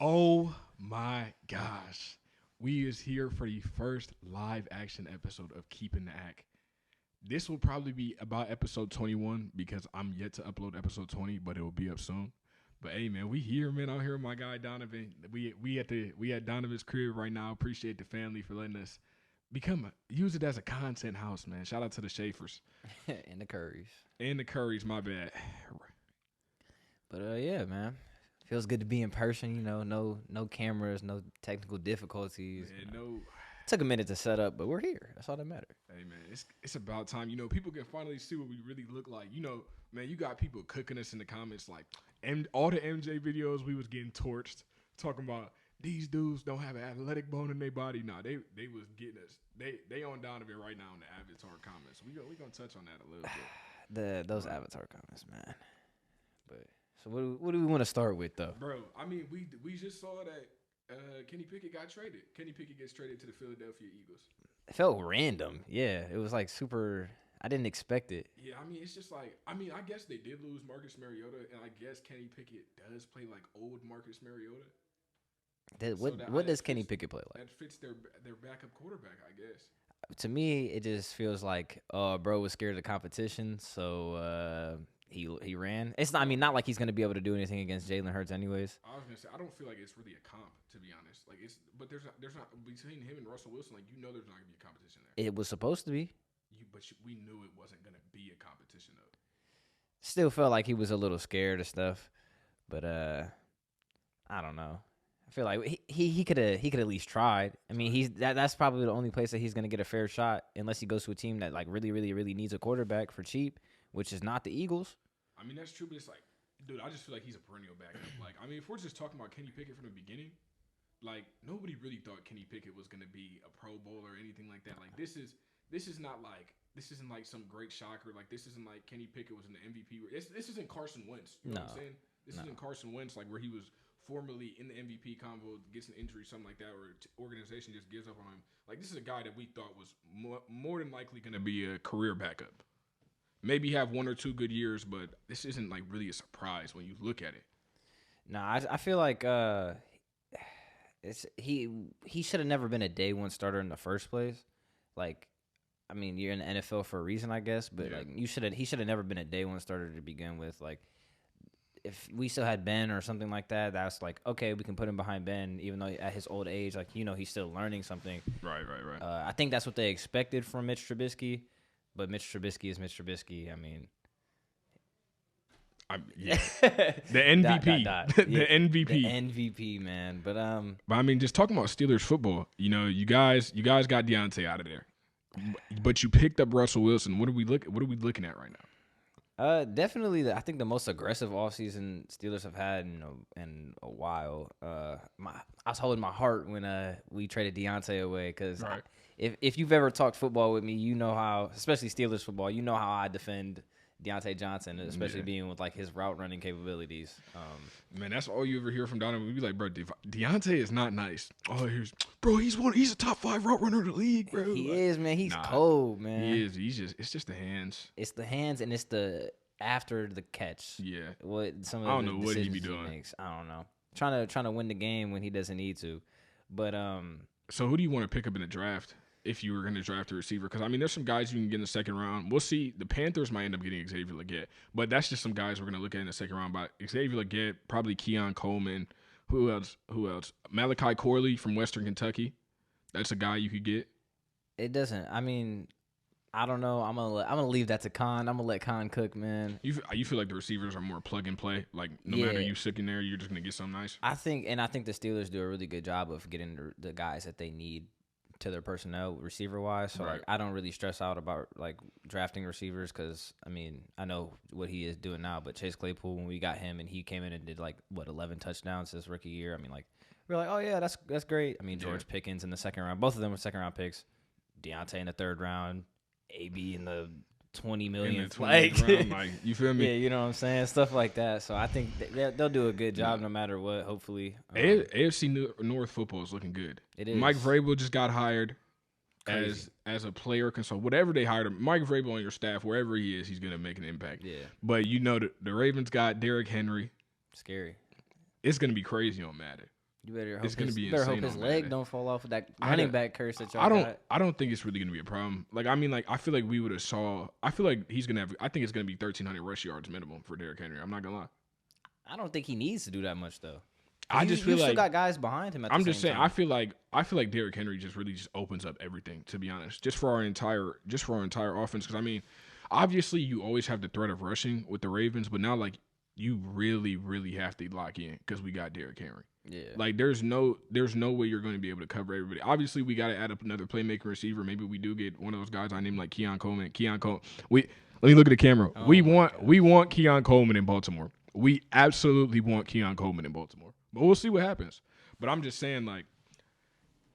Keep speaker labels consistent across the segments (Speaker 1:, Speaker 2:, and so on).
Speaker 1: Oh my gosh. We is here for the first live action episode of Keeping the Act. This will probably be about episode 21 because I'm yet to upload episode 20, but it will be up soon. But hey man, we here, man. I'm here with my guy Donovan. We at Donovan's crib right now. Appreciate the family for letting us use it as a content house, man. Shout out to the Schaefers
Speaker 2: And the Curries.
Speaker 1: and the Currys, my bad.
Speaker 2: But yeah, man. Feels good to be in person, no cameras, no technical difficulties.
Speaker 1: Man, no.
Speaker 2: Took a minute to set up, but we're here. That's all that matters.
Speaker 1: Hey man, it's about time. People can finally see what we really look like. Man, you got people cooking us in the comments like, all the MJ videos we was getting torched, talking about these dudes don't have an athletic bone in their body. Nah, they was getting us. They on Donovan right now in the Avatar comments. We gonna touch on that a little bit.
Speaker 2: Those Avatar comments, man. But so what do we want to start with though?
Speaker 1: Bro, I mean we just saw that Kenny Pickett got traded. Kenny Pickett gets traded to the Philadelphia Eagles.
Speaker 2: It felt random. Yeah, it was like super. I didn't expect it.
Speaker 1: Yeah, I mean, it's just like, I guess they did lose Marcus Mariota, and I guess Kenny Pickett does play like old Marcus Mariota.
Speaker 2: What does Kenny Pickett play like?
Speaker 1: That fits their backup quarterback, I guess.
Speaker 2: To me, it just feels like, bro was scared of the competition, so he ran. It's not. I mean, not like he's gonna be able to do anything against Jalen Hurts, anyways.
Speaker 1: I was gonna say, I don't feel like it's really a comp, to be honest. Like but there's not between him and Russell Wilson. Like there's not gonna be a competition there.
Speaker 2: It was supposed to be.
Speaker 1: We knew it wasn't gonna be a competition though.
Speaker 2: Still felt like he was a little scared of stuff, but I don't know. I feel like he could at least tried. I mean, that's probably the only place that he's gonna get a fair shot, unless he goes to a team that like really, really, really needs a quarterback for cheap, which is not the Eagles.
Speaker 1: I mean, that's true, but it's like, dude, I just feel like he's a perennial backup. Like, I mean, if we're just talking about Kenny Pickett from the beginning, like nobody really thought Kenny Pickett was gonna be a Pro Bowl or anything like that. Like this isn't like some great shocker. Like this isn't like Kenny Pickett was in the MVP. This isn't Carson Wentz. You know what I'm saying? This isn't Carson Wentz, like where he was formerly in the MVP convo, gets an injury, something like that, or organization just gives up on him. Like this is a guy that we thought was more than likely going to be a career backup. Maybe have one or two good years, but this isn't like really a surprise when you look at it.
Speaker 2: Nah, I feel like he should have never been a day one starter in the first place. Like, I mean, you're in the NFL for a reason, I guess, but like he should have never been a day one starter to begin with. Like, if we still had Ben or something like that, that's like, okay, we can put him behind Ben, even though at his old age, like, he's still learning something.
Speaker 1: Right.
Speaker 2: I think that's what they expected from Mitch Trubisky, but Mitch Trubisky is Mitch Trubisky. I mean,
Speaker 1: the MVP, the MVP,
Speaker 2: the MVP, man. But
Speaker 1: I mean, just talking about Steelers football, you guys got Deontay out of there, but you picked up Russell Wilson. What are we looking at right now?
Speaker 2: Definitely, I think the most aggressive offseason Steelers have had in a while. I was holding my heart when we traded Deontay away because if you've ever talked football with me, you know how, especially Steelers football, you know how I defend Deontay Johnson, especially being with like his route running capabilities.
Speaker 1: Man, that's all you ever hear from Donovan. We'd be like, bro, Deontay is not nice. Oh, he's a top 5 route runner in the league, bro.
Speaker 2: He is, man. He's cold, man.
Speaker 1: He is. It's just the hands.
Speaker 2: It's the hands and it's the after the catch.
Speaker 1: Yeah.
Speaker 2: I
Speaker 1: don't know what he be doing.
Speaker 2: I don't know. Trying to win the game when he doesn't need to. But
Speaker 1: So who do you want to pick up in the draft? If you were going to draft a receiver, because I mean, there's some guys you can get in the second round. We'll see. The Panthers might end up getting Xavier Legette, but that's just some guys we're going to look at in the second round. But Xavier Legette, probably Keon Coleman. Who else? Malachi Corley from Western Kentucky. That's a guy you could get.
Speaker 2: It doesn't. I mean, I don't know. I'm gonna leave that to Con. I'm gonna let Con cook, man.
Speaker 1: You feel like the receivers are more plug and play. Like no matter you sitting there, you're just gonna get something nice.
Speaker 2: I think the Steelers do a really good job of getting the guys that they need to their personnel receiver wise. So like I don't really stress out about like drafting receivers because I mean I know what he is doing now, but Chase Claypool, when we got him and he came in and did like 11 touchdowns his rookie year, I mean like we're like, oh yeah, that's great. I mean George Pickens in the second round, both of them were second round picks. Deontay in the third round, AB in the 20 million
Speaker 1: round, like you feel me?
Speaker 2: Yeah, you know what I'm saying, stuff like that. So I think they'll do a good job no matter what. Hopefully,
Speaker 1: AFC North football is looking good.
Speaker 2: It is.
Speaker 1: Mike Vrabel just got hired as a player consultant. Whatever they hired him, Mike Vrabel on your staff, wherever he is, he's gonna make an impact.
Speaker 2: Yeah.
Speaker 1: But the Ravens got Derrick Henry.
Speaker 2: Scary.
Speaker 1: It's gonna be crazy on Madden.
Speaker 2: You better
Speaker 1: it's going to be
Speaker 2: you better hope
Speaker 1: insane
Speaker 2: his
Speaker 1: on
Speaker 2: leg
Speaker 1: Saturday.
Speaker 2: don't fall off with that running back curse that y'all got.
Speaker 1: I don't think it's really going to be a problem. Like, I mean, like, I feel like we would have saw. I feel like he's going to have. I think it's going to be 1,300 rush yards minimum for Derrick Henry. I'm not going to lie.
Speaker 2: I don't think he needs to do that much though.
Speaker 1: I just feel
Speaker 2: you
Speaker 1: like
Speaker 2: still got guys behind him.
Speaker 1: I'm just saying. Time. I feel like Derrick Henry just really just opens up everything. To be honest, just for our entire offense. Because I mean, obviously you always have the threat of rushing with the Ravens, but now like you really have to lock in because we got Derrick Henry.
Speaker 2: Yeah.
Speaker 1: Like there's no way you're going to be able to cover everybody. Obviously we got to add up another playmaker receiver. Maybe we do get one of those guys I named like Keon Coleman. Let me look at the camera.
Speaker 2: Oh
Speaker 1: we want Keon Coleman in Baltimore. We absolutely want Keon Coleman in Baltimore. But we'll see what happens. But I'm just saying, like,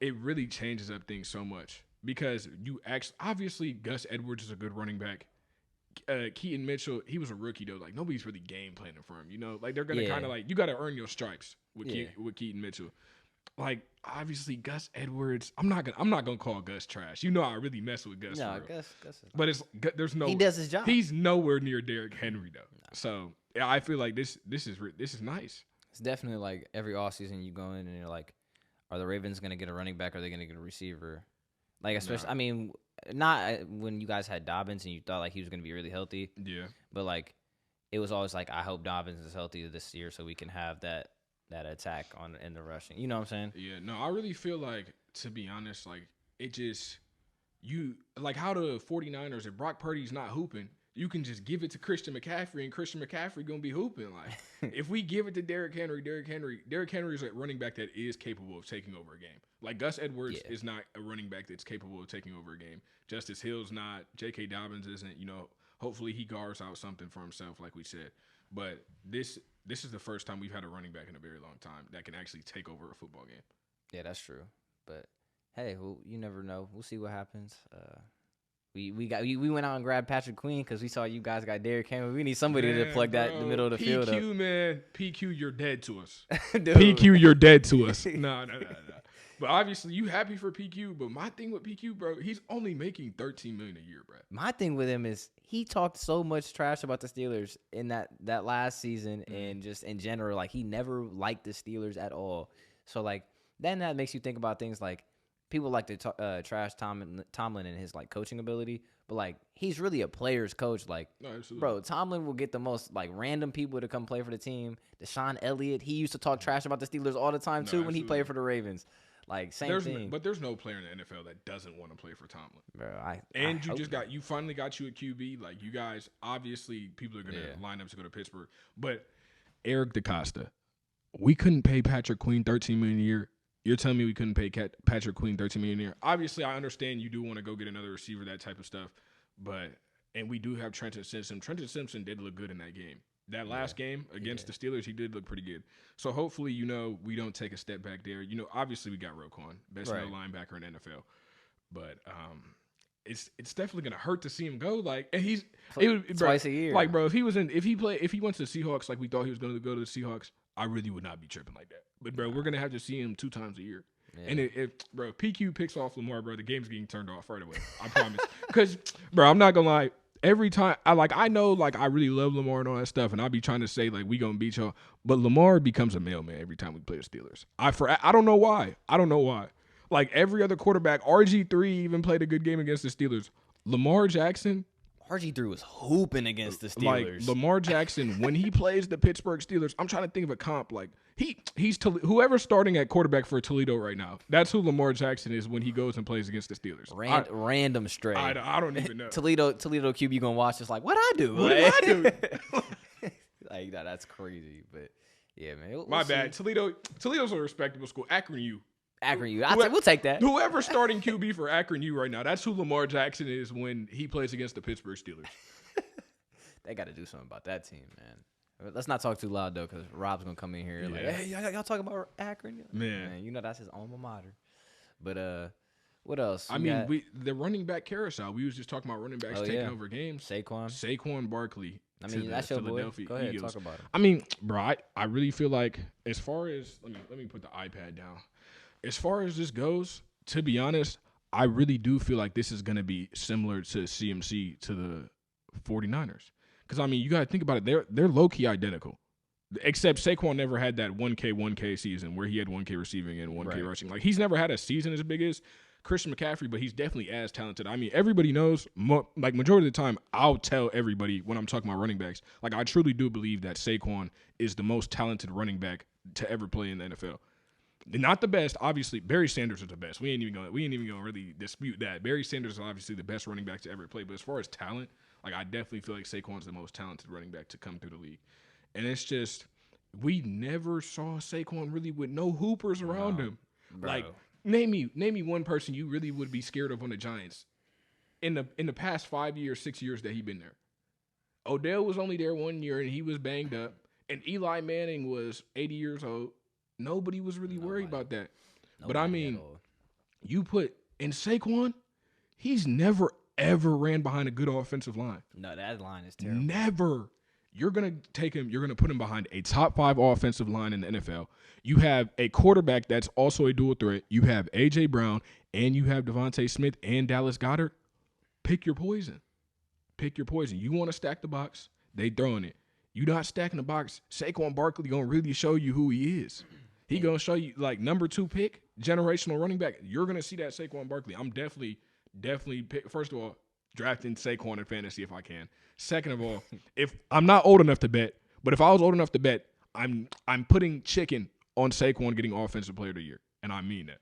Speaker 1: it really changes up things so much because obviously Gus Edwards is a good running back. Keaton Mitchell, he was a rookie though. Like nobody's really game planning for him. You know, like they're gonna kind of like you got to earn your stripes with Keaton Mitchell. Like obviously Gus Edwards, I'm not gonna call Gus trash. You know I really mess with Gus.
Speaker 2: No, Gus
Speaker 1: but there's no.
Speaker 2: He does his job.
Speaker 1: He's nowhere near Derrick Henry though. No. So yeah, I feel like this is nice.
Speaker 2: It's definitely like every offseason you go in and you're like, are the Ravens going to get a running back or are they going to get a receiver? Like, especially, I mean, not when you guys had Dobbins and you thought like he was going to be really healthy.
Speaker 1: Yeah.
Speaker 2: But like, it was always like, I hope Dobbins is healthy this year so we can have that attack in the rushing. You know what I'm saying?
Speaker 1: Yeah. No, I really feel like, to be honest, like it just, like how the 49ers, if Brock Purdy's not hooping, you can just give it to Christian McCaffrey, and Christian McCaffrey gonna be hooping. Like, if we give it to Derrick Henry is a running back that is capable of taking over a game. Like Gus Edwards is not a running back that's capable of taking over a game. Justice Hill's not. J.K. Dobbins isn't. You know, hopefully he guards out something for himself, like we said. But this is the first time we've had a running back in a very long time that can actually take over a football game.
Speaker 2: Yeah, that's true. But hey, well, you never know. We'll see what happens. We went out and grabbed Patrick Queen because we saw you guys got Derrick Henry. We need somebody to plug that in the middle of the field up.
Speaker 1: PQ, man. PQ, you're dead to us.
Speaker 2: Dude.
Speaker 1: PQ, you're dead to us. No. But obviously, you happy for PQ. But my thing with PQ, bro, he's only making $13 million a year, bro.
Speaker 2: My thing with him is he talked so much trash about the Steelers in that last season and just in general. Like, he never liked the Steelers at all. So, like, then that makes you think about things like, people like to trash Tomlin and his like coaching ability, but like he's really a player's coach. Like, no, bro, Tomlin will get the most like random people to come play for the team. Deshaun Elliott, he used to talk trash about the Steelers all the time too when he played for the Ravens. Like same thing.
Speaker 1: But there's no player in the NFL that doesn't want to play for Tomlin.
Speaker 2: Bro,
Speaker 1: you finally got you a QB. Like you guys, obviously people are gonna line up to go to Pittsburgh. But Eric DeCosta, we couldn't pay Patrick Queen $13 million a year. You're telling me we couldn't pay Patrick Queen $13 million a year? Obviously, I understand you do want to go get another receiver, that type of stuff. And we do have Trenton Simpson. Trenton Simpson did look good in that game. That last game against the Steelers, he did look pretty good. So hopefully, we don't take a step back there. Obviously we got Roquan, best middle linebacker in NFL. But it's definitely gonna hurt to see him go. Like, and
Speaker 2: twice a year.
Speaker 1: Like, bro, if he went to the Seahawks like we thought he was gonna go to the Seahawks, I really would not be tripping like that. But, bro, we're going to have to see him 2 times a year. Yeah. And if PQ picks off Lamar, bro, the game's getting turned off right away. I promise. Because, bro, I'm not going to lie. Every time, I know, like, I really love Lamar and all that stuff, and I'll be trying to say, like, we going to beat y'all. But Lamar becomes a mailman every time we play the Steelers. I don't know why. Like, every other quarterback, RG3 even played a good game against the Steelers. Lamar Jackson.
Speaker 2: RG3 was hooping against the Steelers.
Speaker 1: Like, Lamar Jackson, when he plays the Pittsburgh Steelers, I'm trying to think of a comp. Like, he's whoever's starting at quarterback for Toledo right now. That's who Lamar Jackson is when he goes and plays against the Steelers.
Speaker 2: Random stray.
Speaker 1: I don't even know.
Speaker 2: Toledo QB, you gonna watch this like, what I do?
Speaker 1: What did I do?
Speaker 2: Like, that's crazy. But yeah, man.
Speaker 1: My bad. Toledo's a respectable school. Akron U.
Speaker 2: We'll take that.
Speaker 1: Whoever's starting QB for Akron U right now, that's who Lamar Jackson is when he plays against the Pittsburgh Steelers.
Speaker 2: They got to do something about that team, man. Let's not talk too loud, though, because Rob's going to come in here like, hey, y'all talking about Akron? Man, you know that's his alma mater. But what else?
Speaker 1: The running back carousel. We was just talking about running backs taking over games.
Speaker 2: Saquon
Speaker 1: Barkley.
Speaker 2: I mean, that's your boy. Go ahead, talk about him.
Speaker 1: I mean, bro, I really feel like as far as let me put the iPad down. As far as this goes, to be honest, I really do feel like this is going to be similar to CMC to the 49ers. Because, I mean, you got to think about it. They're low-key identical. Except Saquon never had that 1K season where he had 1K receiving and 1K rushing. Like, he's never had a season as big as Christian McCaffrey, but he's definitely as talented. I mean, everybody knows, like, majority of the time, I'll tell everybody when I'm talking about running backs, like, I truly do believe that Saquon is the most talented running back to ever play in the NFL. Not the best, obviously. Barry Sanders is the best. We ain't even gonna really dispute that. Barry Sanders is obviously the best running back to ever play. But as far as talent, like, I definitely feel like Saquon's the most talented running back to come through the league. And it's just, we never saw Saquon really with no hoopers around him.
Speaker 2: Bro.
Speaker 1: Like, name me one person you really would be scared of on the Giants in the past 5 years, 6 years that he been there. Odell was only there 1 year and he was banged up. And Eli Manning was 80 years old. Nobody was really worried about that. But I mean, you put in Saquon, he's never, ever ran behind a good offensive line.
Speaker 2: No, that line is terrible.
Speaker 1: Never. You're going to take him, you're going to put him behind a top 5 offensive line in the NFL. You have a quarterback that's also a dual threat. You have A.J. Brown, and you have Devontae Smith and Dallas Goedert. Pick your poison. Pick your poison. You want to stack the box, they throwing it. You not stacking the box, Saquon Barkley going to really show you who he is. He going to show you, like, number 2 pick, generational running back. You're going to see that Saquon Barkley. I'm definitely first of all, drafting Saquon in fantasy if I can. Second of all, if I'm not old enough to bet, but if I was old enough to bet, I'm putting chicken on Saquon getting Offensive Player of the Year, and I mean that.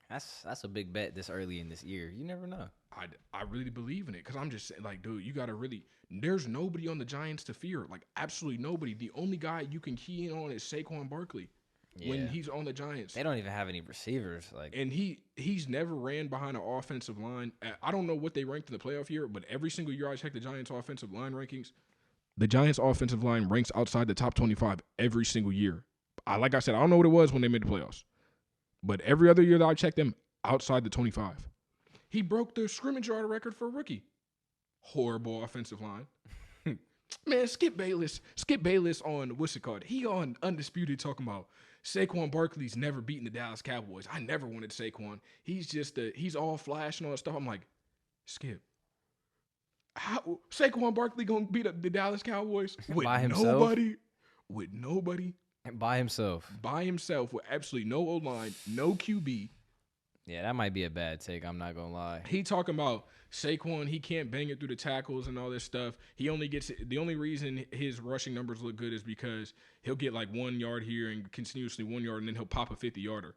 Speaker 2: That's a big bet this early in this year. You never know.
Speaker 1: I really believe in it because I'm just saying, like, dude, you got to really – there's nobody on the Giants to fear. Like, absolutely nobody. The only guy you can key in on is Saquon Barkley. Yeah. When he's on the Giants.
Speaker 2: They don't even have any receivers.
Speaker 1: And he's never ran behind an offensive line. I don't know what they ranked in the playoff year, but every single year I check the Giants' offensive line rankings, the Giants' offensive line ranks outside the top 25 every single year. Like I said, I don't know what it was when they made the playoffs. But every other year that I checked them, outside the 25. He broke the scrimmage yard record for a rookie. Horrible offensive line. Man, Skip Bayless on, what's it called? He on Undisputed talking about Saquon Barkley's never beaten the Dallas Cowboys. I never wanted Saquon. He's all flash and all that stuff. I'm like, Skip, how Saquon Barkley gonna beat the Dallas Cowboys with
Speaker 2: by himself?
Speaker 1: Nobody.
Speaker 2: By himself.
Speaker 1: By himself with absolutely no O-line, no QB.
Speaker 2: Yeah, that might be a bad take. I'm not gonna lie.
Speaker 1: He talking about Saquon, he can't bang it through the tackles and all this stuff. He only gets the only reason his rushing numbers look good is because he'll get like 1 yard here and continuously 1 yard, and then he'll pop a 50-yarder.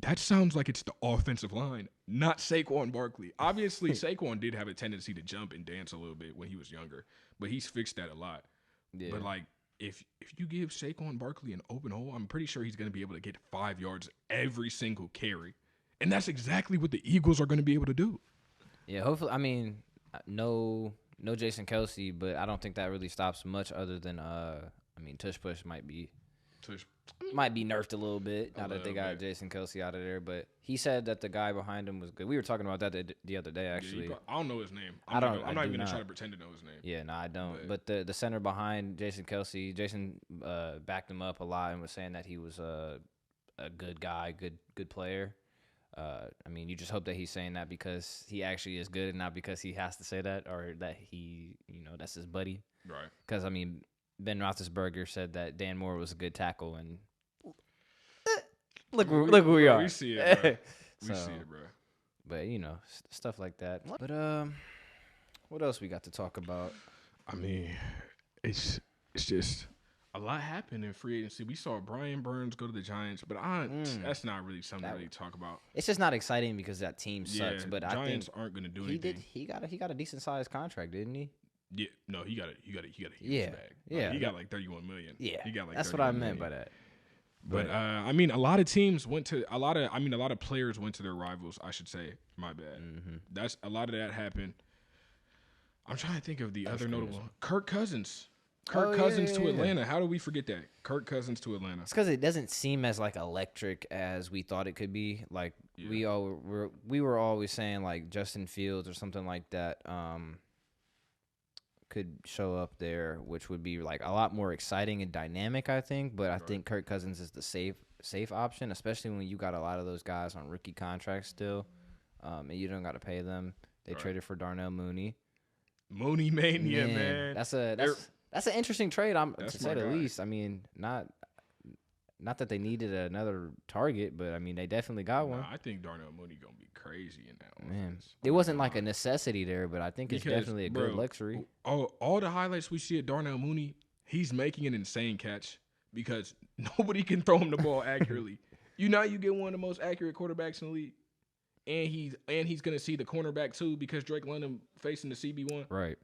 Speaker 1: That sounds like it's the offensive line, not Saquon Barkley. Obviously, Saquon did have a tendency to jump and dance a little bit when he was younger, but he's fixed that a lot. Yeah. But like, if you give Saquon Barkley an open hole, I'm pretty sure he's going to be able to get 5 yards every single carry. And that's exactly what the Eagles are going to be able to do.
Speaker 2: Yeah, hopefully. I mean, no Jason Kelsey, but I don't think that really stops much other than, Tush Push might be nerfed a little bit now that they got Jason Kelsey out of there. But he said that the guy behind him was good. We were talking about that the other day, actually.
Speaker 1: Yeah, I don't know his name. I'm not even going to try to pretend to know his name.
Speaker 2: Yeah, no, I don't. But the center behind Jason Kelsey, backed him up a lot and was saying that he was a good guy, good player. You just hope that he's saying that because he actually is good and not because he has to say that or that he, that's his buddy.
Speaker 1: Right.
Speaker 2: Because, Ben Roethlisberger said that Dan Moore was a good tackle, and look who we are.
Speaker 1: We see it, bro. We see it, bro.
Speaker 2: But, stuff like that. But what else we got to talk about?
Speaker 1: It's just a lot happened in free agency. We saw Brian Burns go to the Giants, but that's not really something to really talk about.
Speaker 2: It's just not exciting because that team sucks. But
Speaker 1: Giants aren't going to do anything.
Speaker 2: He got a decent sized contract, didn't he?
Speaker 1: Yeah, no, he got a huge bag.
Speaker 2: Yeah,
Speaker 1: he got like $31 million.
Speaker 2: Yeah,
Speaker 1: he got like
Speaker 2: that's what I meant by that.
Speaker 1: But a lot of teams went to a lot of players went to their rivals. I should say, my bad. Mm-hmm. That's a lot of that happened. I'm trying to think of the other notable. Kirk Cousins. To Atlanta. How do we forget that? Kirk Cousins to Atlanta.
Speaker 2: It's because it doesn't seem as like electric as we thought it could be. Like we were always saying like Justin Fields or something like that. Could show up there, which would be like a lot more exciting and dynamic, I think. But I think Kirk Cousins is the safe option, especially when you got a lot of those guys on rookie contracts still, and you don't got to pay them. They traded for Darnell Mooney.
Speaker 1: Mooney mania, man.
Speaker 2: That's That's an interesting trade. To say the
Speaker 1: guy.
Speaker 2: least. I mean, not that they needed another target, but I mean they definitely got one.
Speaker 1: I think Darnell Mooney gonna be crazy in that one.
Speaker 2: Man, it wasn't like a necessity there, but I think it's definitely a good luxury.
Speaker 1: All the highlights we see of Darnell Mooney, he's making an insane catch because nobody can throw him the ball accurately. You get one of the most accurate quarterbacks in the league, and he's gonna see the cornerback too because Drake London facing the CB1.
Speaker 2: Right.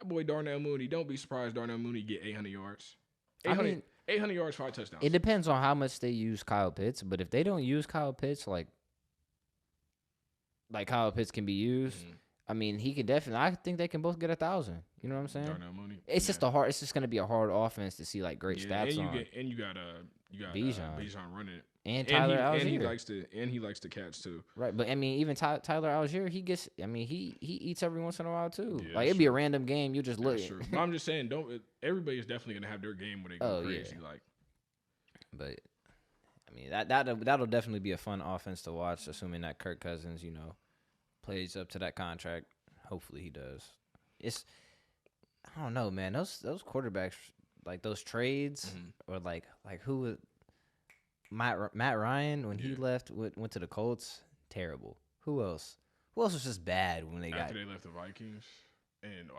Speaker 1: That boy Darnell Mooney. Don't be surprised Darnell Mooney get 800 yards. 800 yards, 5 touchdowns.
Speaker 2: It depends on how much they use Kyle Pitts, but if they don't use Kyle Pitts like Kyle Pitts can be used, I mean, he could definitely. I think they can both get 1,000. You know what I'm saying?
Speaker 1: Darnell Mooney.
Speaker 2: It's just it's just gonna be a hard offense to see like great stats on.
Speaker 1: And you got Bijan running it.
Speaker 2: And Tyler Algier.
Speaker 1: And he likes to catch too.
Speaker 2: Right, but I mean, even Tyler Algier, he eats every once in a while too.
Speaker 1: Yeah,
Speaker 2: like it'd be a random game, you just look.
Speaker 1: But I'm just saying, everybody is definitely gonna have their game where they go crazy. Yeah.
Speaker 2: But I mean, that'll definitely be a fun offense to watch, assuming that Kirk Cousins, plays up to that contract. Hopefully he does. I don't know, man. Those quarterbacks, like those trades, or like who would. Matt Ryan, when he left, went to the Colts, terrible. Who else? Who else was just bad when they
Speaker 1: after they left the Vikings? And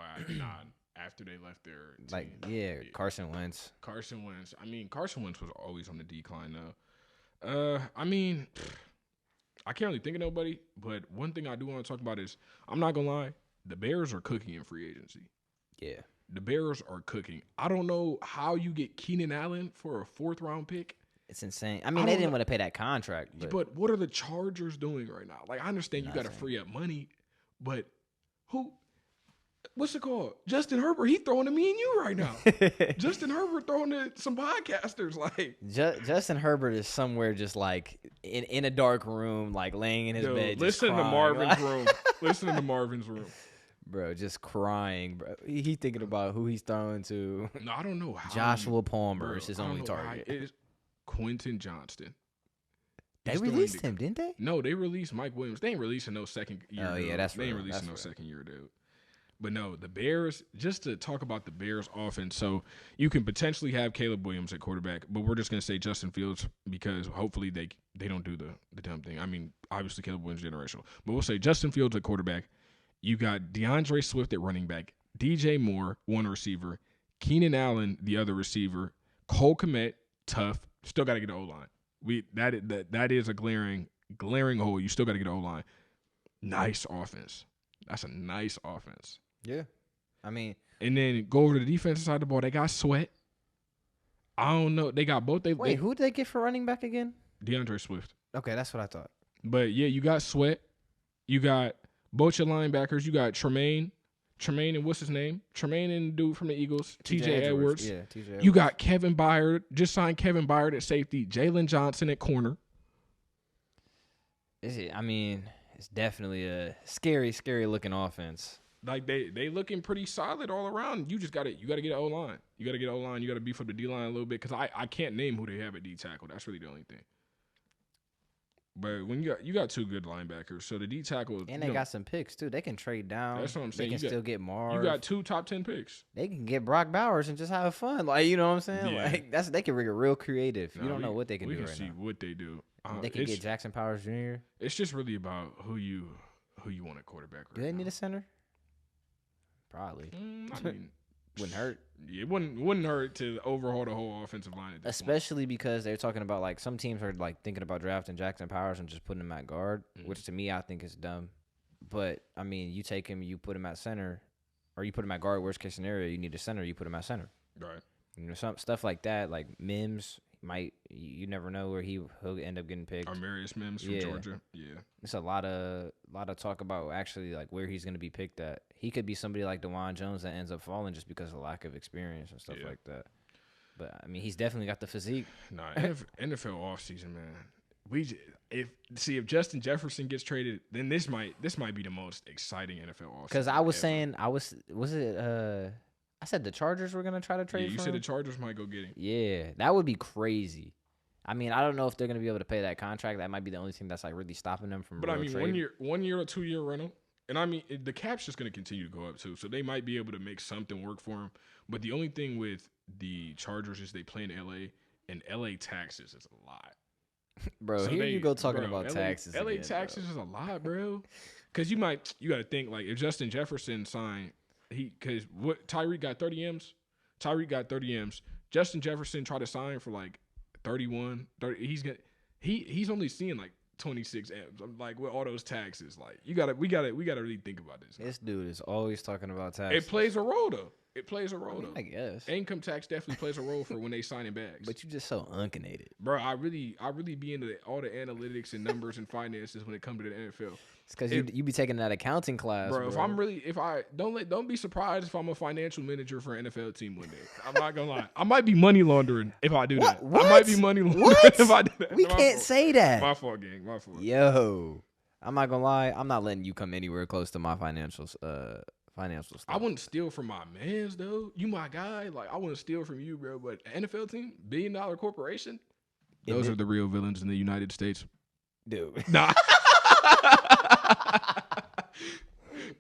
Speaker 1: after they left their team.
Speaker 2: Carson Wentz.
Speaker 1: I mean, Carson Wentz was always on the decline though. I mean, I can't really think of nobody, but one thing I do want to talk about is, I'm not going to lie, the Bears are cooking in free agency.
Speaker 2: Yeah.
Speaker 1: The Bears are cooking. I don't know how you get Keenan Allen for a 4th-round pick.
Speaker 2: It's insane. I mean, they didn't want to pay that contract.
Speaker 1: But what are the Chargers doing right now? Like, I understand you got to free up money, but what's it called? Justin Herbert, he throwing to me and you right now. Justin Herbert throwing to some podcasters. Like
Speaker 2: Justin Herbert is somewhere just like in a dark room, like laying in his bed.
Speaker 1: Listen to Marvin's room. Listen to Marvin's room.
Speaker 2: Bro, just crying, bro. He thinking about who he's throwing to.
Speaker 1: No, I don't know how.
Speaker 2: Joshua Palmer is his only target.
Speaker 1: It is Quentin Johnston.
Speaker 2: They released him, didn't they?
Speaker 1: No, they released Mike Williams. They ain't releasing no second year.
Speaker 2: Oh, yeah, that's right.
Speaker 1: They ain't releasing no second year, dude. But no, the Bears, just to talk about the Bears offense, so you can potentially have Caleb Williams at quarterback, but we're just going to say Justin Fields because hopefully they don't do the dumb thing. I mean, obviously Caleb Williams is generational, but we'll say Justin Fields at quarterback. You got DeAndre Swift at running back, DJ Moore, one receiver, Keenan Allen, the other receiver, Cole Kmet, tough. Still got to get an O-line. That is a glaring hole. You still got to get an O-line. Nice offense. That's a nice offense.
Speaker 2: Yeah. I mean.
Speaker 1: And then go over to the defensive side of the ball. They got Sweat. I don't know. They got both.
Speaker 2: Wait, who did they get for running back again?
Speaker 1: DeAndre Swift.
Speaker 2: Okay, that's what I thought.
Speaker 1: But, yeah, you got Sweat. You got both your linebackers. You got Tremaine and what's his name? Tremaine and the dude from the Eagles. TJ Edwards.
Speaker 2: Yeah, TJ Edwards.
Speaker 1: You got Kevin Byard. Just signed Kevin Byard at safety. Jalen Johnson at corner.
Speaker 2: Is it? I mean, it's definitely a scary looking offense.
Speaker 1: Like they looking pretty solid all around. You got to get an O-line. You got to get an O-line. You got to beef up the D-line a little bit because I can't name who they have at D tackle. That's really the only thing. But when you got two good linebackers, so the D tackle
Speaker 2: and they got some picks too. They can trade down.
Speaker 1: That's what I'm saying.
Speaker 2: They can still get Marv.
Speaker 1: You got 2 top 10 picks.
Speaker 2: They can get Brock Bowers and just have fun. Like, you know what I'm saying?
Speaker 1: Yeah.
Speaker 2: Like they can get real creative. You don't know what they can do right now.
Speaker 1: We can see what they do.
Speaker 2: They can get Jackson Powers Jr.
Speaker 1: It's just really about who you want at quarterback.
Speaker 2: Do they need a center? Probably.
Speaker 1: I mean,
Speaker 2: wouldn't hurt.
Speaker 1: Yeah, it wouldn't hurt to overhaul the whole offensive line at this
Speaker 2: Especially because they're talking about, like, some teams are, like, thinking about drafting Jackson Powers and just putting him at guard, which to me I think is dumb. But, I mean, you take him, you put him at center, or you put him at guard, worst case scenario, you need a center, you put him at center.
Speaker 1: Right.
Speaker 2: You know, some stuff like that, like Mims you never know where he'll end up getting picked.
Speaker 1: Armarius Mims from Georgia. Yeah.
Speaker 2: It's a lot of talk about actually like where he's going to be picked at. He could be somebody like DeJuan Jones that if falling just because of lack of experience and stuff like that. But I mean, he's definitely got the physique.
Speaker 1: Nah, NFL offseason, man. If Justin Jefferson gets traded, then this might be the most exciting NFL offseason.
Speaker 2: Because I was saying I said the Chargers were going to try to trade for him.
Speaker 1: You said the Chargers might go get him.
Speaker 2: Yeah, that would be crazy. I mean, I don't know if they're going to be able to pay that contract. That might be the only thing that's like really stopping them from.
Speaker 1: But I mean,
Speaker 2: trade.
Speaker 1: 1 year or 2 year rental, And I mean, the cap's just going to continue to go up too, so they might be able to make something work for them. But the only thing with the Chargers is they play in LA, and LA taxes is a lot.
Speaker 2: Bro, so you go talking about taxes.
Speaker 1: LA again, taxes is a lot, bro. Because you got to think, like, if Justin Jefferson signed, because Tyreek got 30 M's. Tyreek got 30 M's. Justin Jefferson tried to sign for like 31, 30. He's only seeing like 26 M's. I'm like, with all those taxes, like we gotta really think about this.
Speaker 2: This dude is always talking about taxes.
Speaker 1: It plays a role though.
Speaker 2: I guess
Speaker 1: income tax definitely plays a role for when they sign in bags.
Speaker 2: But you just so unconnected,
Speaker 1: bro. I really be into all the analytics and numbers and finances when it comes to the NFL.
Speaker 2: It's because you be taking that accounting class, bro.
Speaker 1: Don't be surprised if I'm a financial manager for an NFL team one day. I'm not gonna lie. I might be money laundering if I do that.
Speaker 2: What?
Speaker 1: I might be money laundering if I do that.
Speaker 2: We can't say that.
Speaker 1: My fault, gang. My fault.
Speaker 2: Yo, I'm not gonna lie. I'm not letting you come anywhere close to my financial stuff.
Speaker 1: I wouldn't steal from my mans though. You my guy. Like I wouldn't steal from you, bro. But NFL team, $1 billion corporation. Those are the real villains in the United States,
Speaker 2: dude.
Speaker 1: Nah.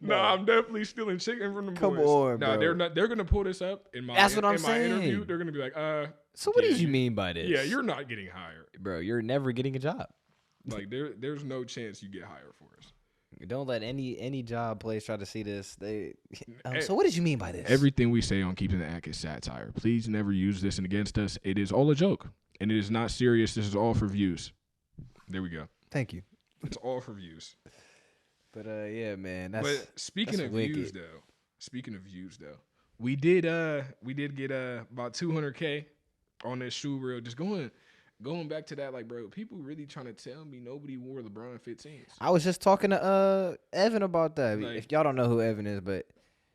Speaker 1: Nah, I'm definitely stealing chicken from the boys.
Speaker 2: Come on, bro.
Speaker 1: They're not. They're gonna pull this up in my.
Speaker 2: That's what I'm saying.
Speaker 1: Interview. They're gonna be like,
Speaker 2: So what did you mean by this?
Speaker 1: Yeah, you're not getting hired,
Speaker 2: bro. You're never getting a job.
Speaker 1: Like there's no chance you get hired for us.
Speaker 2: Don't let any job place try to see this. So what did you mean by this?
Speaker 1: Everything we say on Keeping the Ack is satire. Please never use this against us. It is all a joke, and it is not serious. This is all for views. There we go.
Speaker 2: Thank you.
Speaker 1: It's all for views.
Speaker 2: But yeah, man.
Speaker 1: But speaking of views though, we did get about 200K on this shoe reel. Just going back to that, like, bro, people really trying to tell me nobody wore LeBron 15s.
Speaker 2: I was just talking to Evan about that. Like, if y'all don't know who Evan is, but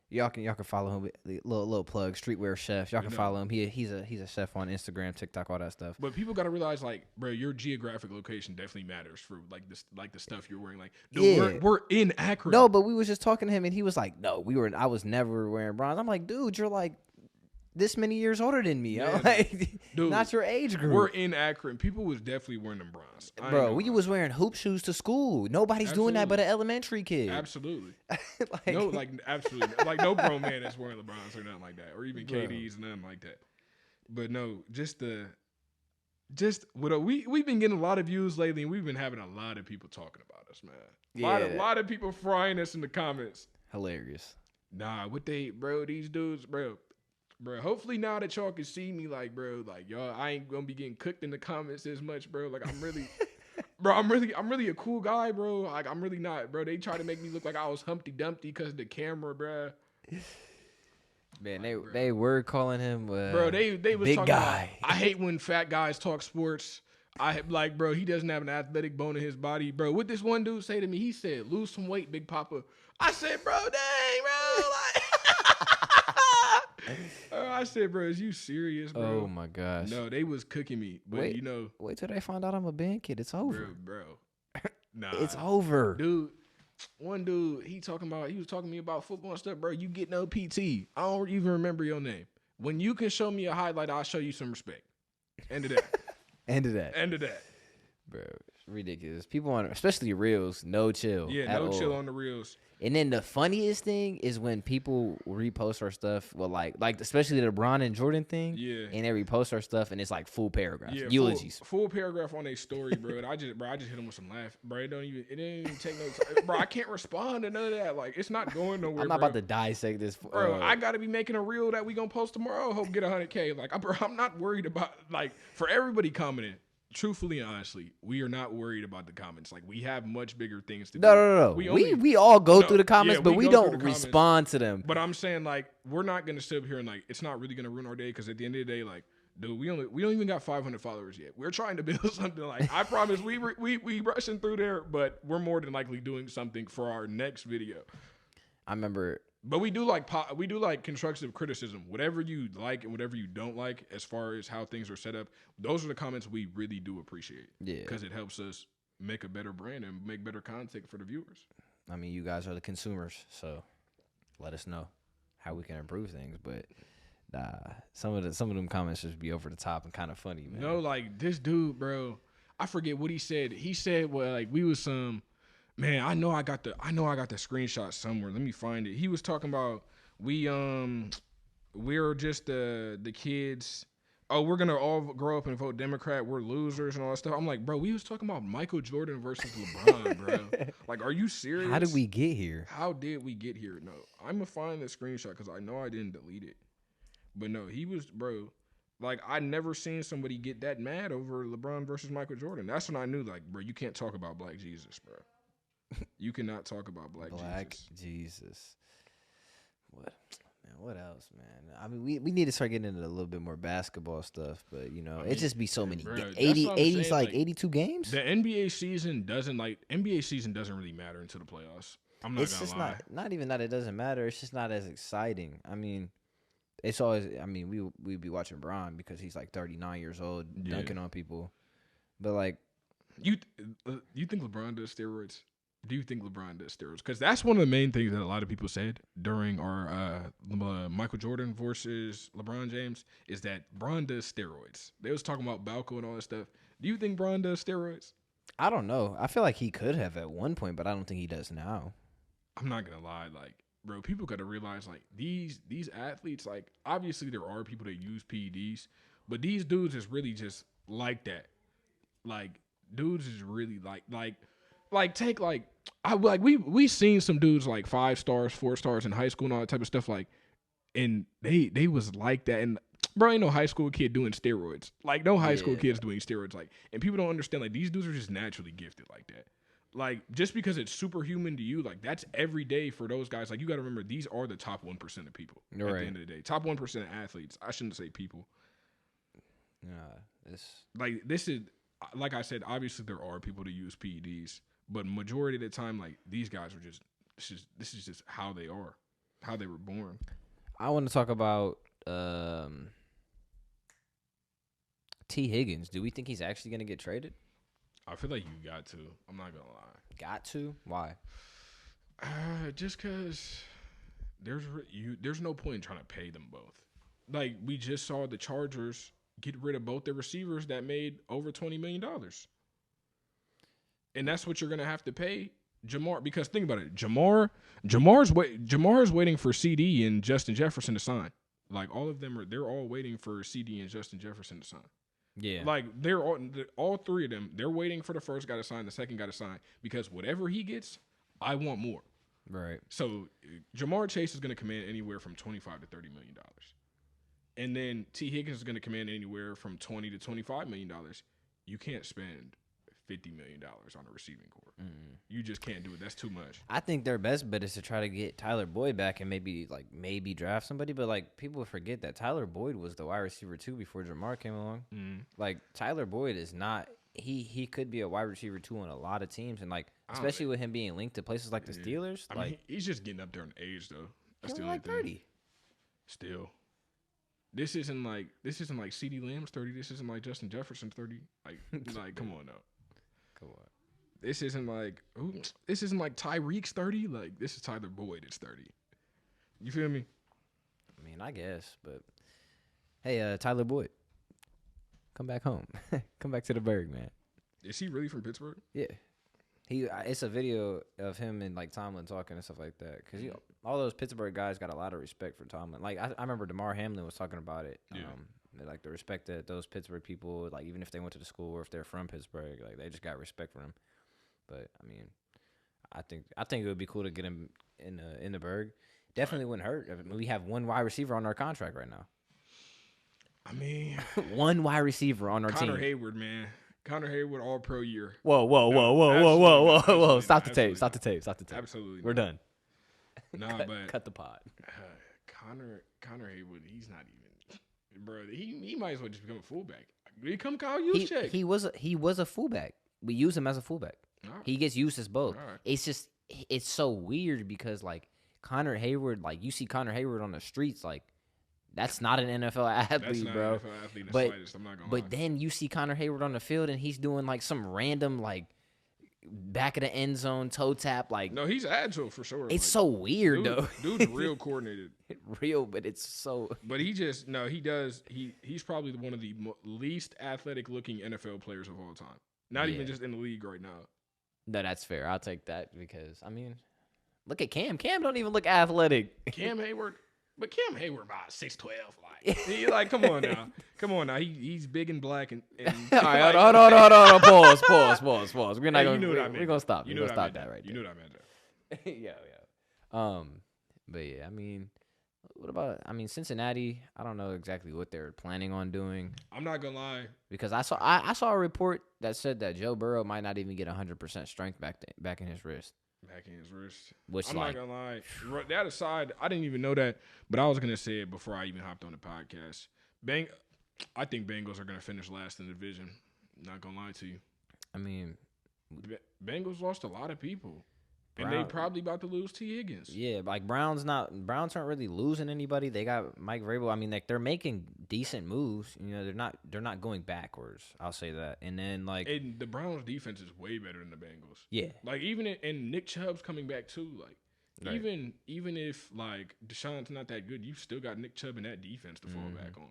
Speaker 2: y'all can follow him. Little plug, streetwear chef. Y'all can follow him. He's a chef on Instagram, TikTok, all that stuff.
Speaker 1: But people gotta realize, like, bro, your geographic location definitely matters for like the stuff you're wearing. Like, dude, we're in Akron.
Speaker 2: No, but we was just talking to him, and he was like, "No, I was never wearing bronze." I'm like, dude, you're like this many years older than me. Yeah, like, dude, not your age group.
Speaker 1: We're in Akron. People was definitely wearing them bronze.
Speaker 2: Bro, we was wearing hoop shoes to school. Nobody's doing that but an elementary kid.
Speaker 1: Absolutely. Absolutely. Like, no grown man is wearing LeBrons or nothing like that. Or even KDs, nothing like that. But no, we've been getting a lot of views lately, and we've been having a lot of people talking about us, man. A lot of people frying us in the comments.
Speaker 2: Hilarious.
Speaker 1: Nah, these dudes, bro, hopefully now that y'all can see me, like, bro, like, y'all, I ain't gonna be getting cooked in the comments as much, bro. Like, I'm really, I'm really a cool guy, bro. Like, I'm really not, bro. They try to make me look like I was Humpty Dumpty because of the camera, bro.
Speaker 2: Man, they were calling him,
Speaker 1: bro. They was
Speaker 2: big
Speaker 1: talking
Speaker 2: guy.
Speaker 1: About, I hate when fat guys talk sports. Bro, he doesn't have an athletic bone in his body, bro. What this one dude say to me? He said, "Lose some weight, Big Papa." I said, "Bro, dang, bro." Like, I said, "Bro, is you serious, bro?"
Speaker 2: Oh my gosh.
Speaker 1: No, they was cooking me, but
Speaker 2: wait till they find out I'm a band kid. It's over,
Speaker 1: bro. Nah,
Speaker 2: it's over,
Speaker 1: dude. One dude, he was talking to me about football and stuff, bro. You get no PT. I don't even remember your name. When you can show me a highlight, I'll show you some respect. End of that.
Speaker 2: End of that. Bro, it's ridiculous. People on, especially reels, no chill.
Speaker 1: Yeah, no chill on the reels.
Speaker 2: And then the funniest thing is when people repost our stuff, well, like especially the LeBron and Jordan thing.
Speaker 1: Yeah.
Speaker 2: And they repost our stuff, and it's like full paragraphs, eulogies.
Speaker 1: Full paragraph on their story, bro. And I just hit them with some laugh, bro. It didn't even take no time, bro. I can't respond to none of that. Like, it's not going nowhere.
Speaker 2: I'm not about to dissect this,
Speaker 1: bro. I gotta be making a reel that we gonna post tomorrow. Hope get 100K. Like, I'm not worried about, like, for everybody commenting. Truthfully and honestly, we are not worried about the comments. Like, we have much bigger things to do.
Speaker 2: No. We all go through the comments, but we don't respond to them.
Speaker 1: But I'm saying, like, we're not gonna sit up here and, like, it's not really gonna ruin our day, because at the end of the day, like, dude, we don't even got 500 followers yet. We're trying to build something. Like, I promise we rushing through there, but we're more than likely doing something for our next video.
Speaker 2: I remember.
Speaker 1: But we do like constructive criticism. Whatever you like and whatever you don't like, as far as how things are set up, those are the comments we really do appreciate. Yeah, because it helps us make a better brand and make better content for the viewers.
Speaker 2: I mean, you guys are the consumers, so let us know how we can improve things. But some of them comments just be over the top and kind of funny, man.
Speaker 1: No, like this dude, bro. I forget what he said. He said, well, like, we was some. Man, I know I got the screenshot somewhere. Let me find it. He was talking about we're just the kids. Oh, we're gonna all grow up and vote Democrat. We're losers and all that stuff. I'm like, bro, we was talking about Michael Jordan versus LeBron, bro. Like, are you serious?
Speaker 2: How did we get here?
Speaker 1: How did we get here? No, I'm gonna find the screenshot because I know I didn't delete it. But no, he was, bro. Like, I never seen somebody get that mad over LeBron versus Michael Jordan. That's when I knew, like, bro, you can't talk about Black Jesus, bro. You cannot talk about Black
Speaker 2: Jesus. What? Man, what else, man? I mean, we need to start getting into a little bit more basketball stuff, but, you know, it just be so many. 80's like 82 games?
Speaker 1: The NBA season doesn't really matter until the playoffs. I'm not
Speaker 2: gonna
Speaker 1: lie.
Speaker 2: Not even that it doesn't matter. It's just not as exciting. I mean, it's always, I mean, we'd be watching Bron because he's like 39 years old, dunking on people. But, like.
Speaker 1: You think LeBron does steroids? Do you think LeBron does steroids? Because that's one of the main things that a lot of people said during our Michael Jordan versus LeBron James is that Bron does steroids. They was talking about Balco and all that stuff. Do you think Bron does steroids?
Speaker 2: I don't know. I feel like he could have at one point, but I don't think he does now.
Speaker 1: I'm not going to lie. Like, bro, people got to realize, like, these athletes, like, obviously there are people that use PEDs, but these dudes is really just like that. Like, dudes is really take we seen some dudes like 5 stars, 4 stars in high school and all that type of stuff, like, and they was like that. And bro, ain't no high school kid doing steroids. Like, no high school kids doing steroids. Like, and people don't understand, like, these dudes are just naturally gifted like that. Like, just because it's superhuman to you, like, that's every day for those guys. Like, you got to remember, these are the top 1% of people at the end of the day. Top 1% of athletes. I shouldn't say people. This is, like I said, obviously there are people that use PEDs, but majority of the time, like, these guys are just, this is just how they are, how they were born.
Speaker 2: I want to talk about Tee Higgins. Do we think he's actually going to get traded?
Speaker 1: I feel like you got to. I'm not going to lie.
Speaker 2: Got to? Why?
Speaker 1: Just because there's no point in trying to pay them both. Like, we just saw the Chargers get rid of both their receivers that made over $20 million. And that's what you're going to have to pay Jamar. Because think about it. Jamar's waiting for CD and Justin Jefferson to sign. Like, all of them they're all waiting for CD and Justin Jefferson to sign.
Speaker 2: Yeah.
Speaker 1: Like, they're all three of them, they're waiting for the first guy to sign, the second guy to sign. Because whatever he gets, I want more.
Speaker 2: Right.
Speaker 1: So Jamar Chase is going to command anywhere from $25 to $30 million. And then Tee Higgins is going to command anywhere from $20 to $25 million. You can't spend $50 million on a receiving corps. You just can't do it. That's too much.
Speaker 2: I think their best bet is to try to get Tyler Boyd back and maybe draft somebody. But, like, people forget that Tyler Boyd was the wide receiver too before Jamar came along. Like, Tyler Boyd is not. He could be a wide receiver too on a lot of teams, and, like, especially with him being linked to places like the Steelers.
Speaker 1: I mean, he's just getting up there in age though. That's
Speaker 2: the only thing. 30.
Speaker 1: Still. This isn't like CeeDee Lamb's 30. This isn't like Justin Jefferson's 30. Like come on now.
Speaker 2: Come on.
Speaker 1: This isn't like Tyreek's 30. Like, this is Tyler Boyd. It's 30. You feel me?
Speaker 2: I mean, I guess, but hey, Tyler Boyd, come back home. Come back to the Berg, man.
Speaker 1: Is he really from Pittsburgh?
Speaker 2: Yeah. It's a video of him and, like, Tomlin talking and stuff like that. Because all those Pittsburgh guys got a lot of respect for Tomlin. Like, I remember DeMar Hamlin was talking about it.
Speaker 1: Yeah.
Speaker 2: Like, the respect that those Pittsburgh people, like, even if they went to the school or if they're from Pittsburgh, like, they just got respect for him. But, I mean, I think it would be cool to get him in the Berg. Definitely wouldn't hurt. I mean, we have one wide receiver on our contract right now.
Speaker 1: I mean,
Speaker 2: one wide receiver on our team.
Speaker 1: Connor Hayward, man. Connor Hayward, all pro year.
Speaker 2: Whoa. Stop the tape.
Speaker 1: Absolutely.
Speaker 2: We're done.
Speaker 1: Nah, but
Speaker 2: cut the pod.
Speaker 1: Connor Hayward, he's not even, bro. He might as well just become a fullback. Become Kyle Juszczyk.
Speaker 2: He was a fullback. We use him as a fullback. Right. He gets used as both. Right. It's so weird because, like, Connor Hayward, like, you see Connor Hayward on the streets, like, that's not an NFL athlete,
Speaker 1: that's not
Speaker 2: bro.
Speaker 1: An NFL athlete in the slightest. I'm not gonna lie.
Speaker 2: But then you see Connor Hayward on the field and he's doing, like, some random, like, back of the end zone toe tap, like.
Speaker 1: No, he's agile for sure.
Speaker 2: It's like, so weird, though.
Speaker 1: Dude's real coordinated.
Speaker 2: But it's so.
Speaker 1: But he does. He's probably one of the least athletic looking NFL players of all time. Not even just in the league right now.
Speaker 2: No, that's fair. I'll take that because, I mean, look at Cam. Cam don't even look athletic.
Speaker 1: Cam Hayward about 6'12". Like, come on now. He's big and black and
Speaker 2: all right, hold on. Pause. We're not gonna. We're gonna stop. We're gonna stop that right there.
Speaker 1: You know what I meant.
Speaker 2: Yeah. But yeah, I mean, what about? I mean, Cincinnati. I don't know exactly what they're planning on doing.
Speaker 1: I'm not gonna lie
Speaker 2: because I saw a report that said that Joe Burrow might not even get 100% strength back in his wrist.
Speaker 1: Which, I'm not gonna lie. That aside, I didn't even know that, but I was gonna say it before I even hopped on the podcast. I think Bengals are gonna finish last in the division. Not gonna lie to you.
Speaker 2: I mean,
Speaker 1: Bengals lost a lot of people, and they probably about to lose Tee Higgins.
Speaker 2: Yeah, like Browns aren't really losing anybody. They got Mike Vrabel. I mean, like they're making decent moves. You know, they're not going backwards. I'll say that. And then
Speaker 1: and the Browns defense is way better than the Bengals.
Speaker 2: Yeah,
Speaker 1: like and Nick Chubb's coming back too. Like
Speaker 2: right.
Speaker 1: even if like Deshaun's not that good, you still got Nick Chubb in that defense to fall back on.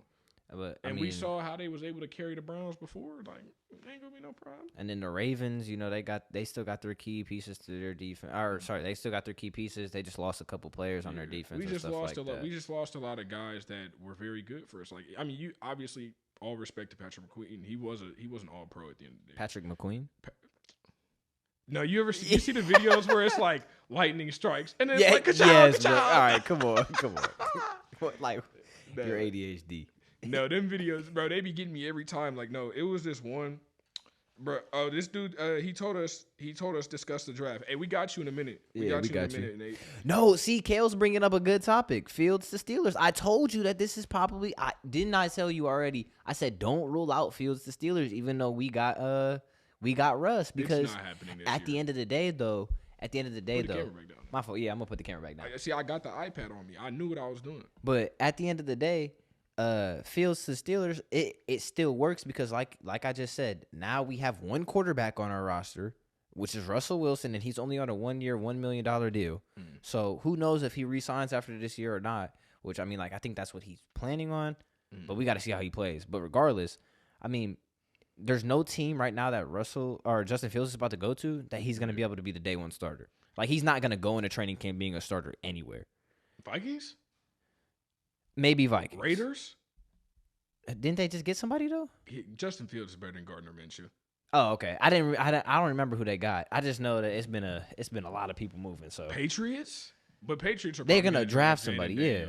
Speaker 2: But
Speaker 1: we saw how they was able to carry the Browns before. Like, it ain't gonna be no problem.
Speaker 2: And then the Ravens, you know, they still got their key pieces to their defense. Or sorry, they still got their key pieces. They just lost a couple players on their defense. We just lost
Speaker 1: a lot of guys that were very good for us. Like, I mean, you obviously all respect to Patrick McQueen. He was an all pro at the end of the day.
Speaker 2: Patrick McQueen.
Speaker 1: No, you see the videos where it's like lightning strikes and then it's like
Speaker 2: yes, all right, come on. Like your ADHD.
Speaker 1: No, them videos, bro, they be getting me every time. Like, no, it was this one, bro. Oh, this dude, he told us discuss the draft. Hey, we got you in a minute. We got you in a minute, Nate.
Speaker 2: No, see, Kale's bringing up a good topic. Fields to Steelers. I told you that this is probably. Didn't I tell you already? I said don't rule out Fields to Steelers, even though we got Russ because
Speaker 1: it's not happening this
Speaker 2: at
Speaker 1: year.
Speaker 2: the end of the day, though.
Speaker 1: Put the camera back down.
Speaker 2: My fault. Yeah, I'm gonna put the camera back down.
Speaker 1: See, I got the iPad on me. I knew what I was doing.
Speaker 2: But at the end of the day. Fields to Steelers, it still works because like I just said, now we have one quarterback on our roster, which is Russell Wilson, and he's only on a 1 year, $1 million deal. So who knows if he re-signs after this year or not, which I mean, like I think that's what he's planning on, but we got to see how he plays. But regardless, I mean, there's no team right now that Russell or Justin Fields is about to go to that he's going to be able to be the day one starter. Like he's not going to go into training camp being a starter anywhere.
Speaker 1: Vikings?
Speaker 2: Maybe Vikings.
Speaker 1: Raiders?
Speaker 2: Didn't they just get somebody though?
Speaker 1: Justin Fields is better than Gardner Minshew.
Speaker 2: Oh, okay. I don't remember who they got. I just know that it's been a lot of people moving. So
Speaker 1: Patriots, but Patriots are
Speaker 2: they're gonna draft somebody. Yeah.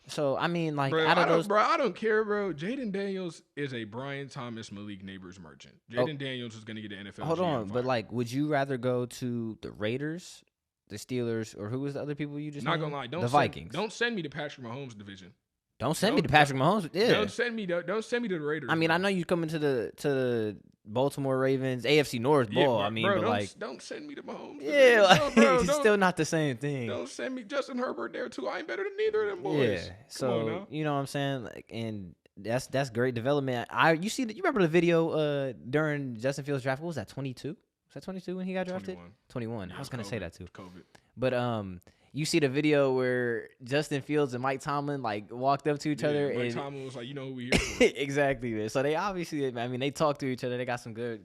Speaker 2: So I mean, like
Speaker 1: bro,
Speaker 2: out of those,
Speaker 1: I don't care, bro. Jaden Daniels is a Brian Thomas Malik Neighbors merchant. Jaden Daniels is gonna get the NFL.
Speaker 2: Hold on, but like, would you rather go to the Raiders, the Steelers, or who was the other people you just?
Speaker 1: Not gonna lie,
Speaker 2: the Vikings.
Speaker 1: Don't send me to Patrick Mahomes division.
Speaker 2: Don't send me to Patrick Mahomes. Yeah.
Speaker 1: Don't send me to the Raiders.
Speaker 2: I mean, I know you come into the Baltimore Ravens, AFC North ball. I mean, but like,
Speaker 1: don't send me to Mahomes.
Speaker 2: Yeah, like, it's still not the same thing.
Speaker 1: Don't send me Justin Herbert there too. I ain't better than neither of them boys.
Speaker 2: Yeah. So you know what I'm saying, like, and that's great development. You remember the video during Justin Fields' draft? What was that? 22? Was that 22 when he got drafted? 21.
Speaker 1: Yeah,
Speaker 2: I was gonna say that too.
Speaker 1: COVID.
Speaker 2: But you see the video where Justin Fields and Mike Tomlin like walked up to each other.
Speaker 1: Mike Tomlin was like, "You know who we here for."
Speaker 2: Exactly, man. So they obviously, I mean, they talk to each other. They got some good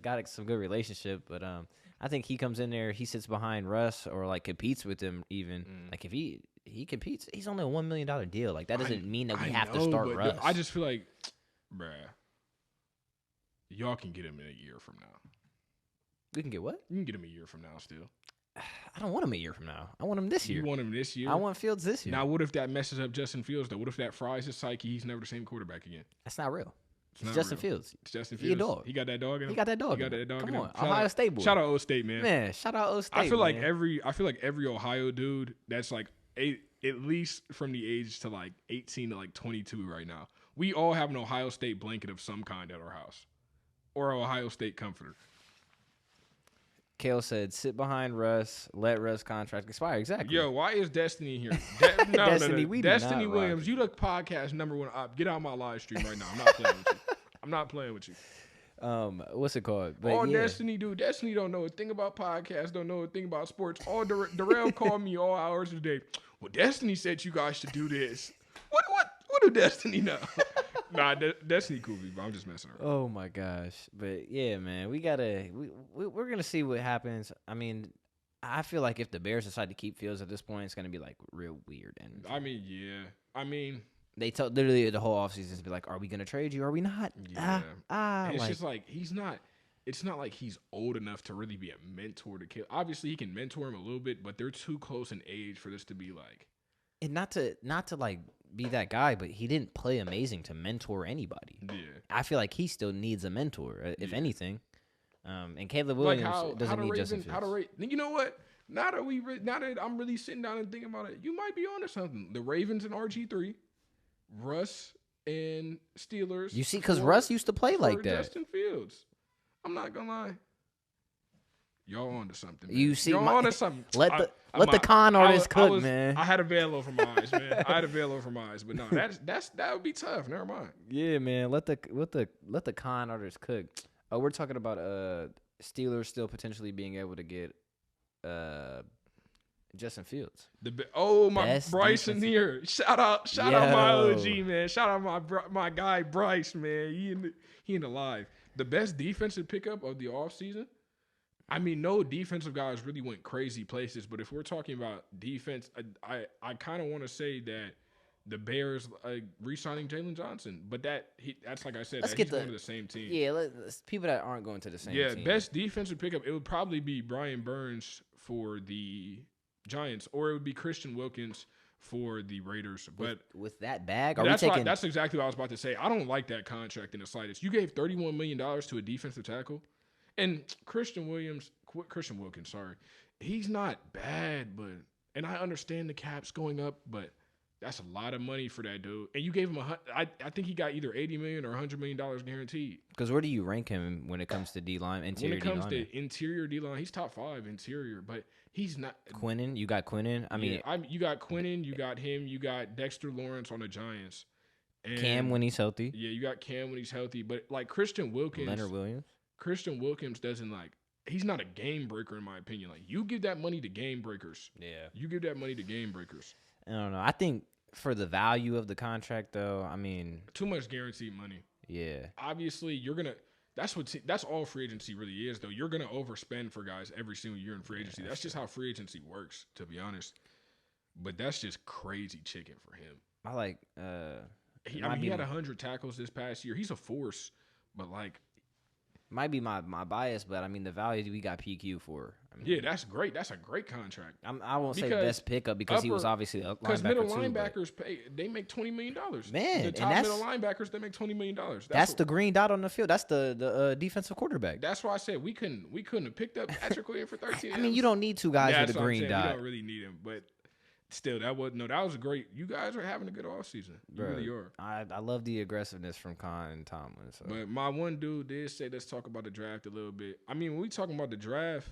Speaker 2: relationship. But I think he comes in there, he sits behind Russ or like competes with him even. Like if he competes, he's only a $1 million deal. Like that doesn't mean that we have to start Russ.
Speaker 1: I just feel like, bruh, y'all can get him in a year from now.
Speaker 2: We can get what?
Speaker 1: You can get him a year from now still.
Speaker 2: I don't want him a year from now. I want him this year.
Speaker 1: You want him this year?
Speaker 2: I want Fields this year.
Speaker 1: Now, what if that messes up Justin Fields, though? What if that fries his psyche? He's never the same quarterback again.
Speaker 2: That's not real. It's
Speaker 1: Justin
Speaker 2: Fields.
Speaker 1: It's Justin
Speaker 2: Fields.
Speaker 1: He a dog. He got that dog in him?
Speaker 2: He got that dog in him. Ohio State boy.
Speaker 1: Shout out O State, man.
Speaker 2: Man, shout out O State,
Speaker 1: I feel like every Ohio dude that's like at least from the age to like 18 to like 22 right now, we all have an Ohio State blanket of some kind at our house. Or an Ohio State comforter.
Speaker 2: Kale said, sit behind Russ, let Russ contract expire. Exactly.
Speaker 1: Yo, why is Destiny here?
Speaker 2: Destiny
Speaker 1: Williams, you the podcast #1 op. Get out of my live stream right now. I'm not playing with you. I'm not playing with you.
Speaker 2: What's it called?
Speaker 1: But Destiny, dude. Destiny don't know a thing about podcasts, don't know a thing about sports. All Darrell called me all hours of the day. Well, Destiny said you guys should do this. What do Destiny know? Nah, Destiny cool, but I'm just messing around.
Speaker 2: Oh my gosh, but yeah, man, we're gonna see what happens. I mean, I feel like if the Bears decide to keep Fields at this point, it's gonna be like real weird. And
Speaker 1: I mean, yeah. I mean,
Speaker 2: they told literally the whole offseason to be like, "Are we gonna trade you? Are we not?"
Speaker 1: Yeah. And it's
Speaker 2: like,
Speaker 1: just like he's not. It's not like he's old enough to really be a mentor to kid. Obviously, he can mentor him a little bit, but they're too close in age for this to be like.
Speaker 2: and not to like be that guy, but he didn't play amazing to mentor anybody.
Speaker 1: Yeah.
Speaker 2: I feel like he still needs a mentor, if
Speaker 1: Yeah.
Speaker 2: anything. And Caleb Williams doesn't need Justin Fields.
Speaker 1: You know what? Now that I'm really sitting down and thinking about it, you might be onto something. The Ravens and RG3, Russ and Steelers.
Speaker 2: You see, because Russ used to play like that.
Speaker 1: Justin Fields. I'm not gonna lie. Y'all onto something. Man.
Speaker 2: You see,
Speaker 1: y'all onto something.
Speaker 2: Let the con artist cook, man.
Speaker 1: I had a veil over my eyes, man. But no, that would be tough. Never mind.
Speaker 2: Yeah, man. Let the con artist cook. Oh, we're talking about Steelers still potentially being able to get Justin Fields.
Speaker 1: My
Speaker 2: Best
Speaker 1: Bryson here. Shout out my OG, man. Shout out my guy Bryce, man. He in the live. The best defensive pickup of the offseason. I mean, no defensive guys really went crazy places, but if we're talking about defense, I kind of want to say that the Bears re-signing Jalen Johnson, but that's like I said, he's going to the same team.
Speaker 2: Yeah, people that aren't going to the same team.
Speaker 1: Yeah, best defensive pickup, it would probably be Brian Burns for the Giants, or it would be Christian Wilkins for the Raiders. But
Speaker 2: with that bag,
Speaker 1: that's exactly what I was about to say. I don't like that contract in the slightest. You gave $31 million to a defensive tackle, and Christian Wilkins, he's not bad, and I understand the cap's going up, but that's a lot of money for that dude. And you gave him I think he got either $80 million or $100 million guaranteed.
Speaker 2: Because where do you rank him when it comes to D-line, interior D-line? When it comes to
Speaker 1: interior D-line, he's top 5 interior, but he's not.
Speaker 2: Quinnen, you got Quinnen.
Speaker 1: You got Quinnen, you got him, you got Dexter Lawrence on the Giants. And
Speaker 2: Cam when he's healthy.
Speaker 1: Yeah, you got Cam when he's healthy. But like Christian Wilkins.
Speaker 2: Leonard Williams.
Speaker 1: Christian Wilkins doesn't he's not a game breaker in my opinion. Like, you give that money to game breakers. Yeah. You give that money to game breakers.
Speaker 2: I don't know. I think for the value of the contract, though, I mean,
Speaker 1: too much guaranteed money.
Speaker 2: Yeah.
Speaker 1: Obviously, you're gonna. That's all free agency really is, though. You're gonna overspend for guys every single year in free agency. That's just how free agency works, to be honest. But that's just crazy chicken for him.
Speaker 2: I like.
Speaker 1: He had 100 tackles this past year. He's a force, but like.
Speaker 2: Might be my bias, but I mean the value we got PQ for. I mean,
Speaker 1: yeah, that's great. That's a great contract.
Speaker 2: I won't say best pickup because he was obviously a linebacker because
Speaker 1: middle linebackers they make $20 million.
Speaker 2: Man,
Speaker 1: the top middle linebackers they make $20 million.
Speaker 2: That's the green dot on the field. That's the defensive quarterback.
Speaker 1: That's why I said we couldn't have picked up Patrick Williams for 13.
Speaker 2: I mean, you don't need two guys with a green dot.
Speaker 1: You don't really need him, but. Still, that was great. You guys are having a good offseason. You really are.
Speaker 2: I love the aggressiveness from Khan and Tomlin. So.
Speaker 1: But my one dude did say, let's talk about the draft a little bit. I mean, when we talking about the draft,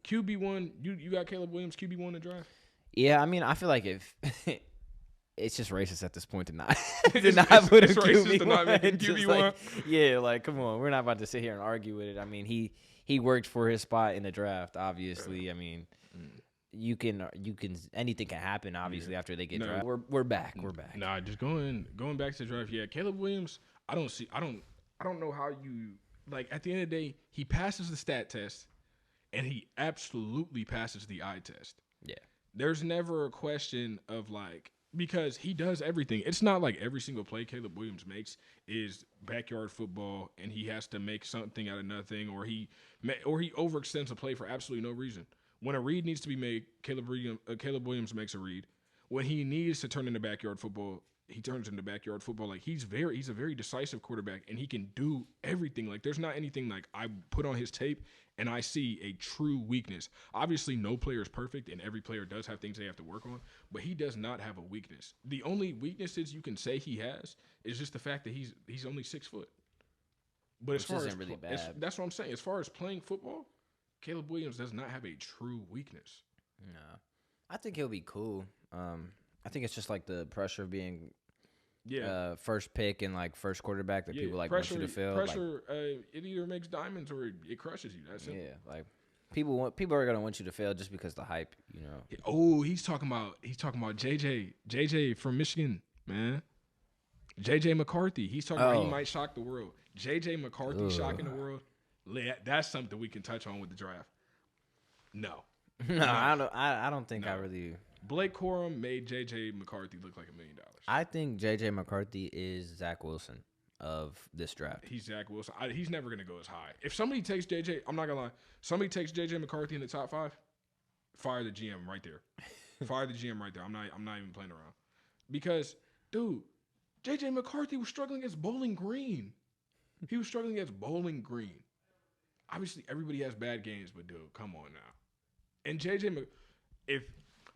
Speaker 1: QB1, you got Caleb Williams QB1 in the draft?
Speaker 2: Yeah, I mean, I feel like if it's just racist at this point to not put him QB1. Yeah, like, come on. We're not about to sit here and argue with it. I mean, he worked for his spot in the draft, obviously. I mean, you can anything can happen obviously after they get drafted. We're back.
Speaker 1: Nah, just going back to the draft. Yeah, Caleb Williams, I don't know how you like at the end of the day, he passes the stat test and he absolutely passes the eye test. Yeah. There's never a question of like because he does everything. It's not like every single play Caleb Williams makes is backyard football and he has to make something out of nothing or he overextends a play for absolutely no reason. When a read needs to be made, Caleb Williams makes a read. When he needs to turn into backyard football, he turns into backyard football. Like he's a very decisive quarterback, and he can do everything. Like there's not anything like I put on his tape and I see a true weakness. Obviously, no player is perfect, and every player does have things they have to work on. But he does not have a weakness. The only weaknesses you can say he has is just the fact that he's only 6 foot. But as far as really bad. That's what I'm saying. As far as playing football. Caleb Williams does not have a true weakness.
Speaker 2: No. I think he'll be cool. I think it's just like the pressure of being first pick and like first quarterback that people like want you to feel.
Speaker 1: Pressure, it either makes diamonds or it crushes you. That's it.
Speaker 2: Yeah, like people are gonna want you to fail just because the hype, you know.
Speaker 1: Oh, he's talking about JJ from Michigan, man. J.J. McCarthy. He's talking about he might shock the world. J.J. McCarthy shocking the world. That's something we can touch on with the draft. No.
Speaker 2: No, I don't think I really.
Speaker 1: Blake Corum made J.J. McCarthy look like $1 million.
Speaker 2: I think J.J. McCarthy is Zach Wilson of this draft.
Speaker 1: He's Zach Wilson. He's never going to go as high. If somebody takes J.J., I'm not going to lie. Somebody takes J.J. McCarthy in the top 5, fire the GM right there. Fire the GM right there. I'm not even playing around. Because, dude, J.J. McCarthy was struggling against Bowling Green. He was struggling against Bowling Green. Obviously, everybody has bad games, but, dude, come on now. And J.J.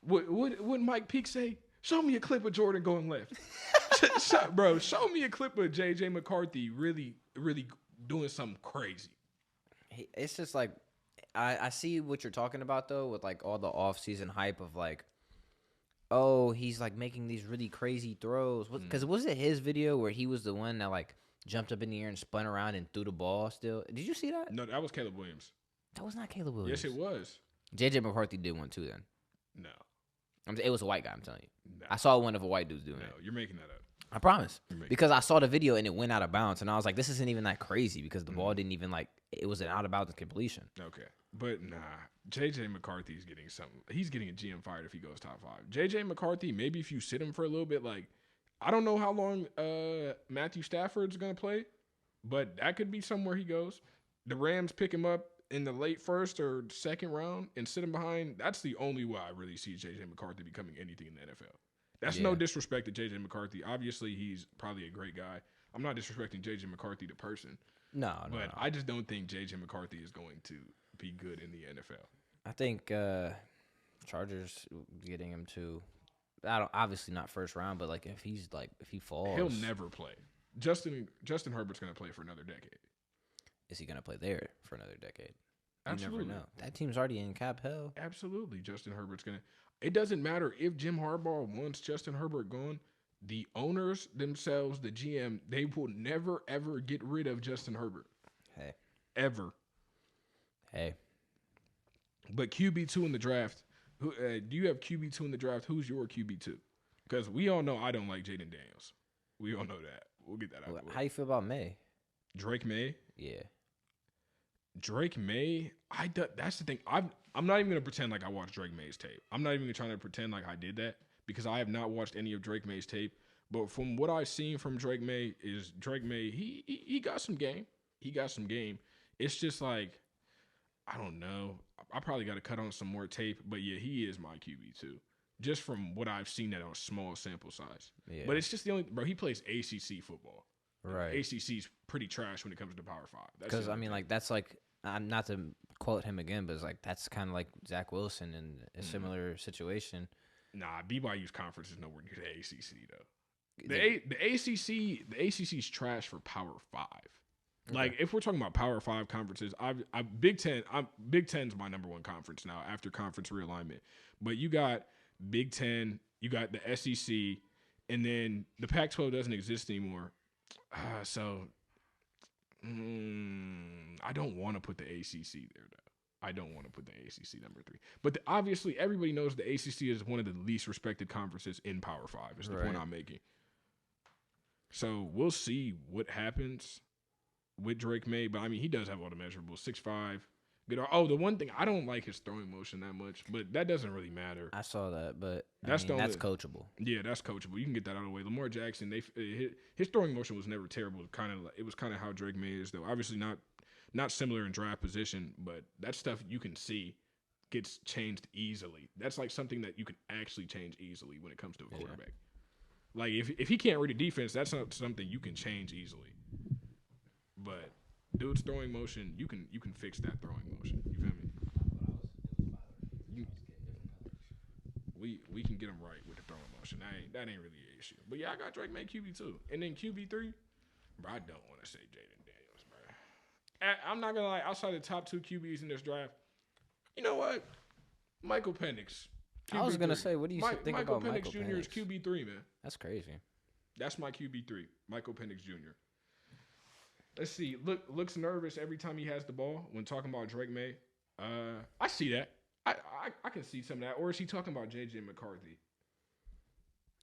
Speaker 1: Would Mike Peake say, show me a clip of Jordan going left? Bro, show me a clip of J.J. McCarthy really, really doing something crazy.
Speaker 2: It's just like, I see what you're talking about, though, with, like, all the offseason hype of, like, oh, he's, like, making these really crazy throws. Because was it his video where he was the one that, like, jumped up in the air and spun around and threw the ball still? Did you see that?
Speaker 1: No, that was Caleb Williams.
Speaker 2: That was not Caleb Williams.
Speaker 1: Yes, it was.
Speaker 2: J.J. McCarthy did one, too, then.
Speaker 1: No.
Speaker 2: It was a white guy, I'm telling you.
Speaker 1: No.
Speaker 2: I saw one of a white dudes doing it.
Speaker 1: No, you're making that up.
Speaker 2: I promise. Because I saw the video and it went out of bounds. And I was like, this isn't even that crazy because the ball didn't even, like, it was an out of bounds completion.
Speaker 1: Okay. But, nah. J.J. McCarthy's getting something. He's getting a GM fired if he goes top 5. J.J. McCarthy, maybe if you sit him for a little bit, like, I don't know how long Matthew Stafford's going to play, but that could be somewhere he goes. The Rams pick him up in the late first or second round and sit him behind. That's the only way I really see J.J. McCarthy becoming anything in the NFL. That's no disrespect to J.J. McCarthy. Obviously, he's probably a great guy. I'm not disrespecting J.J. McCarthy, the person.
Speaker 2: No.
Speaker 1: I just don't think J.J. McCarthy is going to be good in the NFL.
Speaker 2: I think Chargers getting him to, obviously not first round, but like if he falls,
Speaker 1: he'll never play. Justin Herbert's going to play for another decade.
Speaker 2: Is he going to play there for another decade?
Speaker 1: Absolutely.
Speaker 2: You never know. That team's already in cap hell.
Speaker 1: Absolutely. Justin Herbert's going to. It doesn't matter if Jim Harbaugh wants Justin Herbert gone. The owners themselves, the GM, they will never, ever get rid of Justin Herbert.
Speaker 2: Hey.
Speaker 1: Ever.
Speaker 2: Hey.
Speaker 1: But QB2 in the draft, do you have QB2 in the draft? Who's your QB2? Because we all know I don't like Jaden Daniels. We all know that. We'll get that out of the way.
Speaker 2: How you feel about May?
Speaker 1: Drake May?
Speaker 2: Yeah.
Speaker 1: Drake May, that's the thing. I'm not even going to pretend like I watched Drake May's tape. I'm not even going to try to pretend like I did that because I have not watched any of Drake May's tape. But from what I've seen from Drake May, he got some game. He got some game. It's just like, I don't know. I probably got to cut on some more tape. But, yeah, he is my QB2. Just from what I've seen that on a small sample size. Yeah. But it's just the only – bro, he plays ACC football.
Speaker 2: Right.
Speaker 1: ACC's pretty trash when it comes to Power 5.
Speaker 2: Because, I mean, like, that's like – not to quote him again, but it's like that's kind of like Zach Wilson in a similar situation.
Speaker 1: Nah, BYU's conference is nowhere near the ACC, though. The ACC's trash for Power 5. Okay. Like, if we're talking about Power 5 conferences, Big Ten's my number one conference now after conference realignment. But you got Big Ten, you got the SEC, and then the Pac-12 doesn't exist anymore. I don't want to put the ACC there, though. I don't want to put the ACC number 3. But obviously, everybody knows the ACC is one of the least respected conferences in Power 5, is the point I'm making. So we'll see what happens with Drake May. But, I mean, he does have all the measurables. 6'5". Good. Oh, the one thing, I don't like his throwing motion that much, but that doesn't really matter.
Speaker 2: I saw that, but
Speaker 1: that's
Speaker 2: coachable.
Speaker 1: Yeah, that's coachable. You can get that out of the way. Lamar Jackson, his throwing motion was never terrible. It was kind of how Drake May is, though. Obviously not similar in draft position, but that stuff you can see gets changed easily. That's like something that you can actually change easily when it comes to a quarterback. Like if he can't read a defense, that's not something you can change easily. But dude's throwing motion, you can fix that throwing motion. You feel me? We can get him right with the throwing motion. That ain't really an issue. But yeah, I got Drake May QB2, and then QB3. Bro, I don't want to say Jaden Daniels, bro. I'm not gonna lie. Outside the top 2 QBs in this draft, you know what? Michael Penix. QB3.
Speaker 2: I was gonna say, what do you think about Michael
Speaker 1: Jr. is QB3, man.
Speaker 2: That's crazy.
Speaker 1: That's my QB3, Michael Penix Jr. Let's see. Looks nervous every time he has the ball when talking about Drake May. I see that. I can see some of that. Or is he talking about J.J. McCarthy?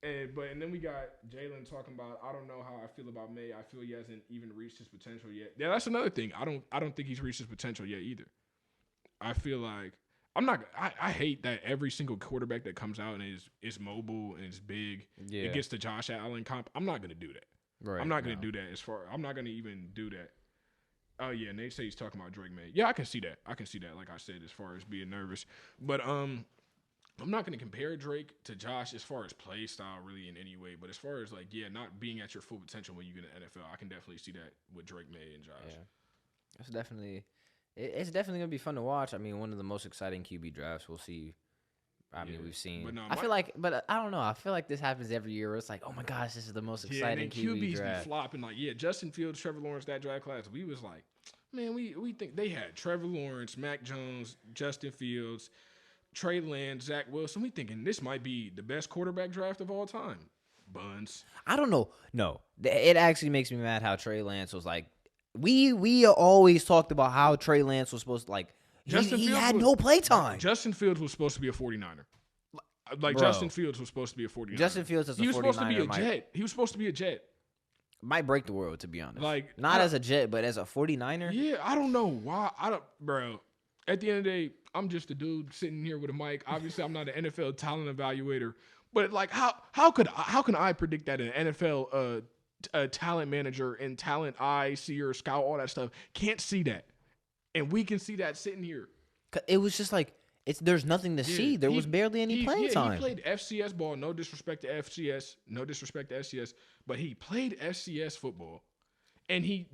Speaker 1: And then we got Jalen talking about I don't know how I feel about May. I feel he hasn't even reached his potential yet. Yeah, that's another thing. I don't think he's reached his potential yet either. I feel like I hate that every single quarterback that comes out and is mobile and is big. Yeah. It gets the Josh Allen comp. I'm not gonna do that. Right. I'm not gonna do that. I'm not gonna even do that. Oh yeah, Nate say he's talking about Drake May. Yeah, I can see that. Like I said, as far as being nervous, but I'm not gonna compare Drake to Josh as far as play style really in any way. But as far as like not being at your full potential when you get in the NFL, I can definitely see that with Drake May and Josh. Yeah,
Speaker 2: it's definitely gonna be fun to watch. I mean, one of the most exciting QB drafts we'll see. I mean, we've seen. But no, I don't know. I feel like this happens every year. Where it's like, oh my gosh, this is the most exciting QB draft.
Speaker 1: Be flopping like, Justin Fields, Trevor Lawrence, that draft class. We was like, man, we think they had Trevor Lawrence, Mac Jones, Justin Fields, Trey Lance, Zach Wilson. We thinking this might be the best quarterback draft of all time. Buns.
Speaker 2: I don't know. No, it actually makes me mad how Trey Lance was like. We always talked about how Trey Lance was supposed to like. He had no play time.
Speaker 1: Justin Fields was supposed to be a 49er. Justin Fields was supposed to be a 49er.
Speaker 2: Justin Fields is a 49er.
Speaker 1: He was supposed to be a Jet. He was supposed to be a Jet.
Speaker 2: Might break the world, to be honest. Not as a Jet, but as a 49er.
Speaker 1: Yeah, I don't know why. Bro. At the end of the day, I'm just a dude sitting here with a mic. Obviously, I'm not an NFL talent evaluator. But like, how can I predict that an NFL talent manager and talent eye, seer, scout, all that stuff can't see that? And we can see that sitting here.
Speaker 2: It was just like there's nothing to see. There was barely any playing time.
Speaker 1: He played FCS ball. No disrespect to FCS. No disrespect to FCS. But he played FCS football, and he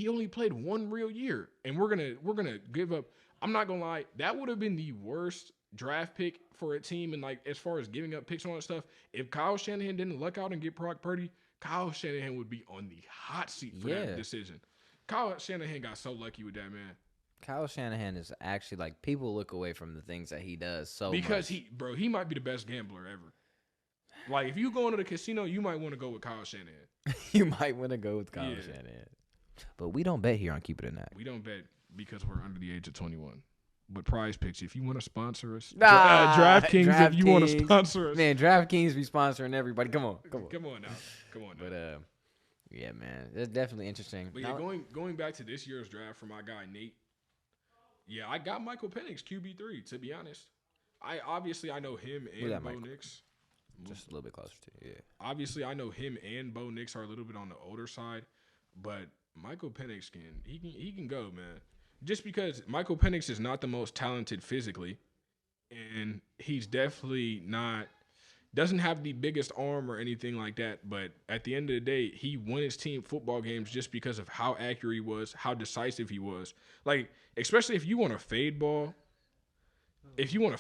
Speaker 1: only played one real year. And we're gonna give up. I'm not gonna lie. That would have been the worst draft pick for a team. And like as far as giving up picks and all that stuff, if Kyle Shanahan didn't luck out and get Brock Purdy, Kyle Shanahan would be on the hot seat for that decision. Kyle Shanahan got so lucky with that, man.
Speaker 2: Kyle Shanahan is actually like people look away from the things that he does
Speaker 1: because much. He might be the best gambler ever. Like if you go into the casino, you might want to go with Kyle Shanahan.
Speaker 2: You might want to go with Kyle Shanahan. But we don't bet here on Keep It in That.
Speaker 1: We don't bet because we're under the age of 21. But Prize Picks, if you want to sponsor us, DraftKings, if you want to sponsor us,
Speaker 2: man, DraftKings be sponsoring everybody. Come on
Speaker 1: now.
Speaker 2: But yeah, man, that's definitely interesting.
Speaker 1: But going back to this year's draft for my guy Nate. Yeah, I got Michael Penix QB3. To be honest, I know him and Bo Nix.
Speaker 2: Just a little bit closer to you. Yeah.
Speaker 1: Obviously, I know him and Bo Nix are a little bit on the older side, but Michael Penix can go, man. Just because Michael Penix is not the most talented physically, and he's definitely doesn't have the biggest arm or anything like that, but at the end of the day, he won his team football games just because of how accurate he was, how decisive he was. Like, especially if you want a fade ball, you want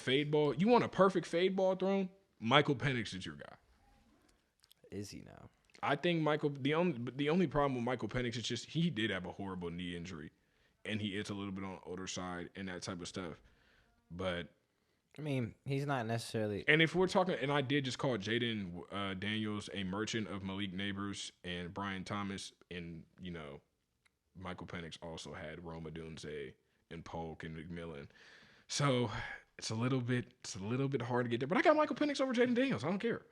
Speaker 1: a perfect fade ball thrown, Michael Penix is your guy.
Speaker 2: Is he now?
Speaker 1: I think the only problem with Michael Penix is just he did have a horrible knee injury, and he is a little bit on the older side and that type of stuff. But
Speaker 2: I mean, he's not necessarily.
Speaker 1: And if we're talking, and I did just call Jaden Daniels a merchant of Malik Neighbors and Brian Thomas, and Michael Penix also had Rome Odunze and Polk and McMillan. So it's a little bit hard to get there. But I got Michael Penix over Jaden Daniels. I don't care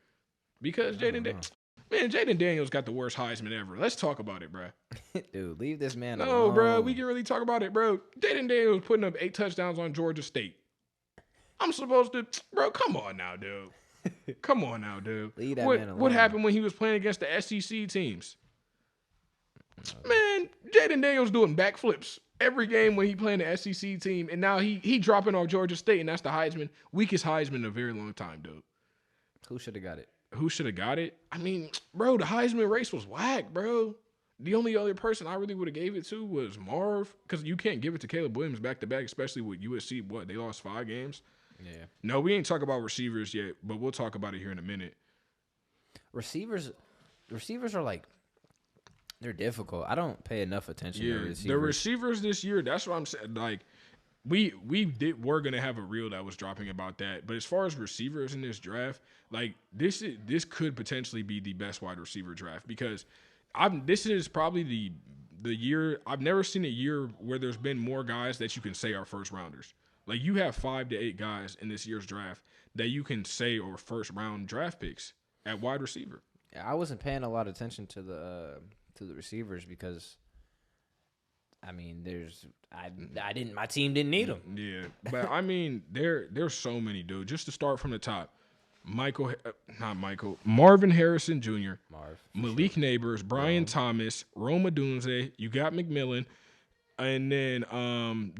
Speaker 1: because Jaden Daniels got the worst Heisman ever. Let's talk about it, bro.
Speaker 2: Dude, leave this man
Speaker 1: alone.
Speaker 2: No,
Speaker 1: bro, we can really talk about it, bro. Jaden Daniels putting up 8 touchdowns on Georgia State. I'm supposed to, bro. Come on now, dude.
Speaker 2: Leave that man alone.
Speaker 1: What happened when he was playing against the SEC teams? Man, Jaden Daniels doing backflips every game when he playing the SEC team, and now he dropping off Georgia State, and that's the weakest Heisman in a very long time, dude.
Speaker 2: Who should have got it? I
Speaker 1: mean, bro, the Heisman race was whack, bro. The only other person I really would have gave it to was Marv, because you can't give it to Caleb Williams back to back, especially with USC. They lost 5 games.
Speaker 2: Yeah.
Speaker 1: No, we ain't talk about receivers yet, but we'll talk about it here in a minute.
Speaker 2: Receivers are like, they're difficult. I don't pay enough attention to receivers.
Speaker 1: The receivers this year, that's what I'm saying. Like, we're gonna have a reel that was dropping about that. But as far as receivers in this draft, like this could potentially be the best wide receiver draft because this is probably the year I've never seen a year where there's been more guys that you can say are first rounders. Like, you have 5 to 8 guys in this year's draft that you can say are first-round draft picks. at wide receiver.
Speaker 2: Yeah, I wasn't paying a lot of attention to the receivers because, I mean, my team didn't need them.
Speaker 1: Yeah, but I mean, there's so many, dude. Just to start from the top, Marvin Harrison Jr., Malik Neighbors, Brian Thomas, Rome Odunze. You got McMillan, and then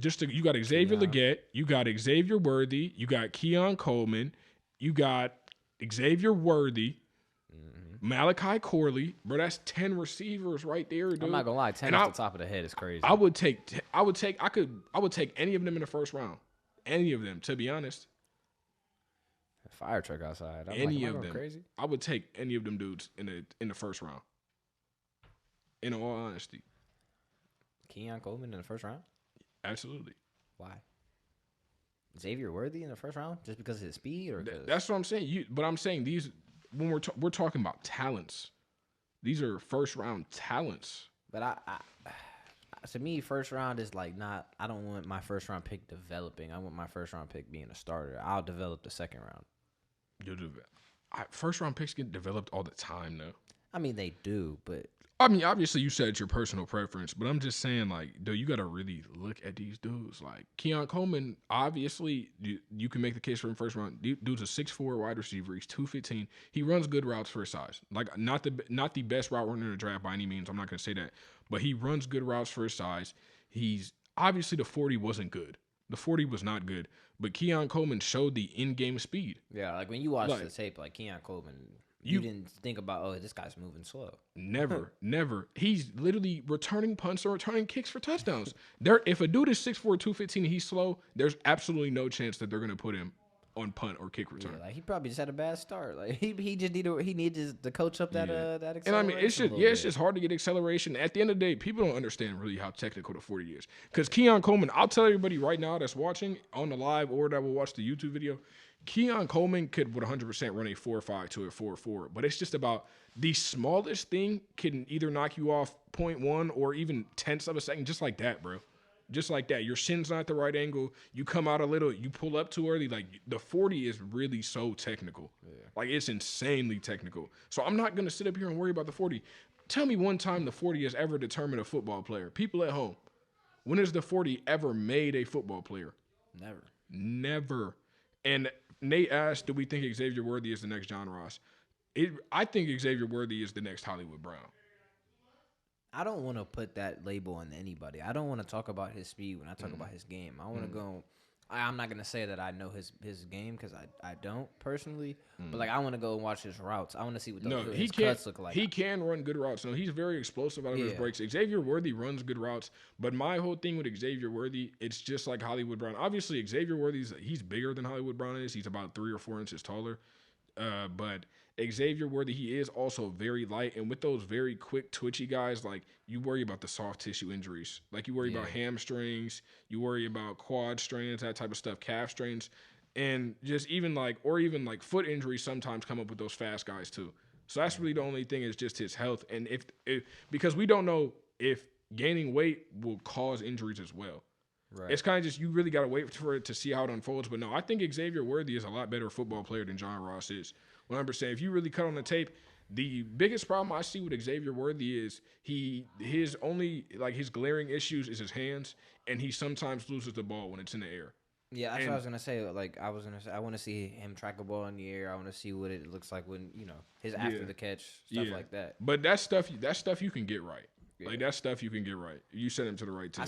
Speaker 1: you got Xavier Legette, you got Xavier Worthy, you got Keon Coleman, you got Xavier Worthy. Malachi Corley, bro, that's 10 receivers right there, dude.
Speaker 2: I'm not gonna lie, 10 off the top of the head is crazy.
Speaker 1: I would take any of them in the first round. Any of them, to be honest.
Speaker 2: Fire truck outside.
Speaker 1: Any of them.
Speaker 2: Crazy?
Speaker 1: I would take any of them dudes in the first round. In all honesty.
Speaker 2: Keon Coleman in the first round?
Speaker 1: Absolutely.
Speaker 2: Why? Xavier Worthy in the first round? Just because of his speed? Or
Speaker 1: that's what I'm saying. But I'm saying these, when we're talking about talents, these are first round talents.
Speaker 2: But I to me, first round is like not. I don't want my first round pick developing. I want my first round pick being a starter. I'll develop the second round.
Speaker 1: First round picks get developed all the time, though.
Speaker 2: I mean, they do, but
Speaker 1: I mean, obviously, you said it's your personal preference, but I'm just saying, like, dude, you got to really look at these dudes. Like, Keon Coleman, obviously, you can make the case for him first round. Dude's a 6'4" wide receiver. He's 215. He runs good routes for his size. Like, not the best route runner in the draft by any means. I'm not going to say that. But he runs good routes for his size. He's obviously, the 40 wasn't good. The 40 was not good. But Keon Coleman showed the in-game speed.
Speaker 2: Yeah, like, when you watch the tape, like, Keon Coleman, you didn't think about, oh, this guy's moving slow.
Speaker 1: Never. He's literally returning punts or returning kicks for touchdowns. If a dude is 6'4", 215 and he's slow, there's absolutely no chance that they're going to put him on punt or kick return.
Speaker 2: Yeah, like, he probably just had a bad start. Like, he just needed to coach up that acceleration.
Speaker 1: And I mean, it's just hard to get acceleration. At the end of the day, people don't understand really how technical the 40 is. Because Keon Coleman, I'll tell everybody right now that's watching on the live or that will watch the YouTube video, Keon Coleman could 100% run a 4.5 to a 4.4, but it's just about the smallest thing can either knock you off 0.1 or even tenths of a second, just like that, bro. Just like that. Your shin's not at the right angle. You come out a little. You pull up too early. Like, the 40 is really so technical. Yeah. Like, it's insanely technical. So I'm not going to sit up here and worry about the 40. Tell me one time the 40 has ever determined a football player. People at home, when has the 40 ever made a football player? Never. And Nate asked, do we think Xavier Worthy is the next John Ross? I think Xavier Worthy is the next Hollywood Brown.
Speaker 2: I don't want to put that label on anybody. I don't want to talk about his speed when I talk about his game. I want to go – I'm not going to say that I know his game because I don't personally. But, like, I want to go and watch his routes. I want to see what his cuts look like.
Speaker 1: He can run good routes. No, he's very explosive out of his breaks. Xavier Worthy runs good routes. But my whole thing with Xavier Worthy, it's just like Hollywood Brown. Obviously, Xavier Worthy, he's bigger than Hollywood Brown is. He's about 3 or 4 inches taller. But Xavier Worthy, he is also very light. And with those very quick, twitchy guys, like, you worry about the soft tissue injuries. Like, you worry about hamstrings. You worry about quad strains, that type of stuff, calf strains. And just even foot injuries sometimes come up with those fast guys too. So that's really the only thing is just his health. And because we don't know if gaining weight will cause injuries as well. Right. It's kind of just, you really got to wait for it to see how it unfolds. But no, I think Xavier Worthy is a lot better football player than John Ross is. 100%. If you really cut on the tape, the biggest problem I see with Xavier Worthy is his glaring issues is his hands, and he sometimes loses the ball when it's in the air.
Speaker 2: Yeah, that's what I was gonna say. Like, I want to see him track a ball in the air. I want to see what it looks like when his after the catch stuff like that.
Speaker 1: But that stuff you can get right. Yeah. Like, that stuff you can get right. You send him to the right team.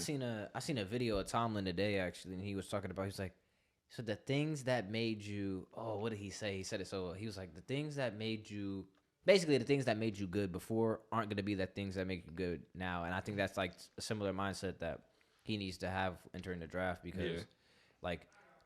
Speaker 2: I seen a video of Tomlin today actually, and he was talking about, he's like, so the things that made you, what did he say? He said it so he was like, the things that made you good before aren't gonna be the things that make you good now. And I think that's like a similar mindset that he needs to have entering the draft because. Like,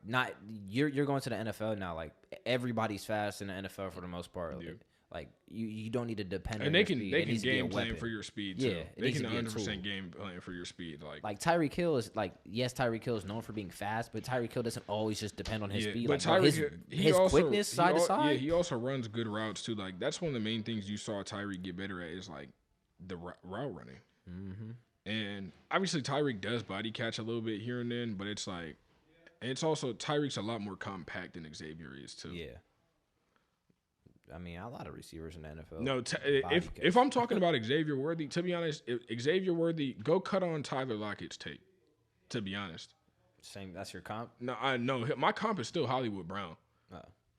Speaker 2: not you're going to the NFL now. Like, everybody's fast in the NFL for the most part. Yeah. Like you don't need to depend on your speed.
Speaker 1: They can game plan for your speed too. Yeah, they can 100% game plan for your speed. Like
Speaker 2: Tyreek Hill is Tyreek Hill is known for being fast, but Tyreek Hill doesn't always just depend on his speed.
Speaker 1: But
Speaker 2: like, his quickness side to side.
Speaker 1: Yeah, he also runs good routes too. Like, that's one of the main things you saw Tyreek get better at is like the route running. Mm-hmm. And obviously Tyreek does body catch a little bit here and then, but it's like. And it's also, Tyreek's a lot more compact than Xavier is, too.
Speaker 2: Yeah. I mean, a lot of receivers in the NFL.
Speaker 1: No, if I'm talking about Xavier Worthy, to be honest, Xavier Worthy, go cut on Tyler Lockett's tape. To be honest,
Speaker 2: same. That's your comp.
Speaker 1: No, I know my comp is still Hollywood Brown,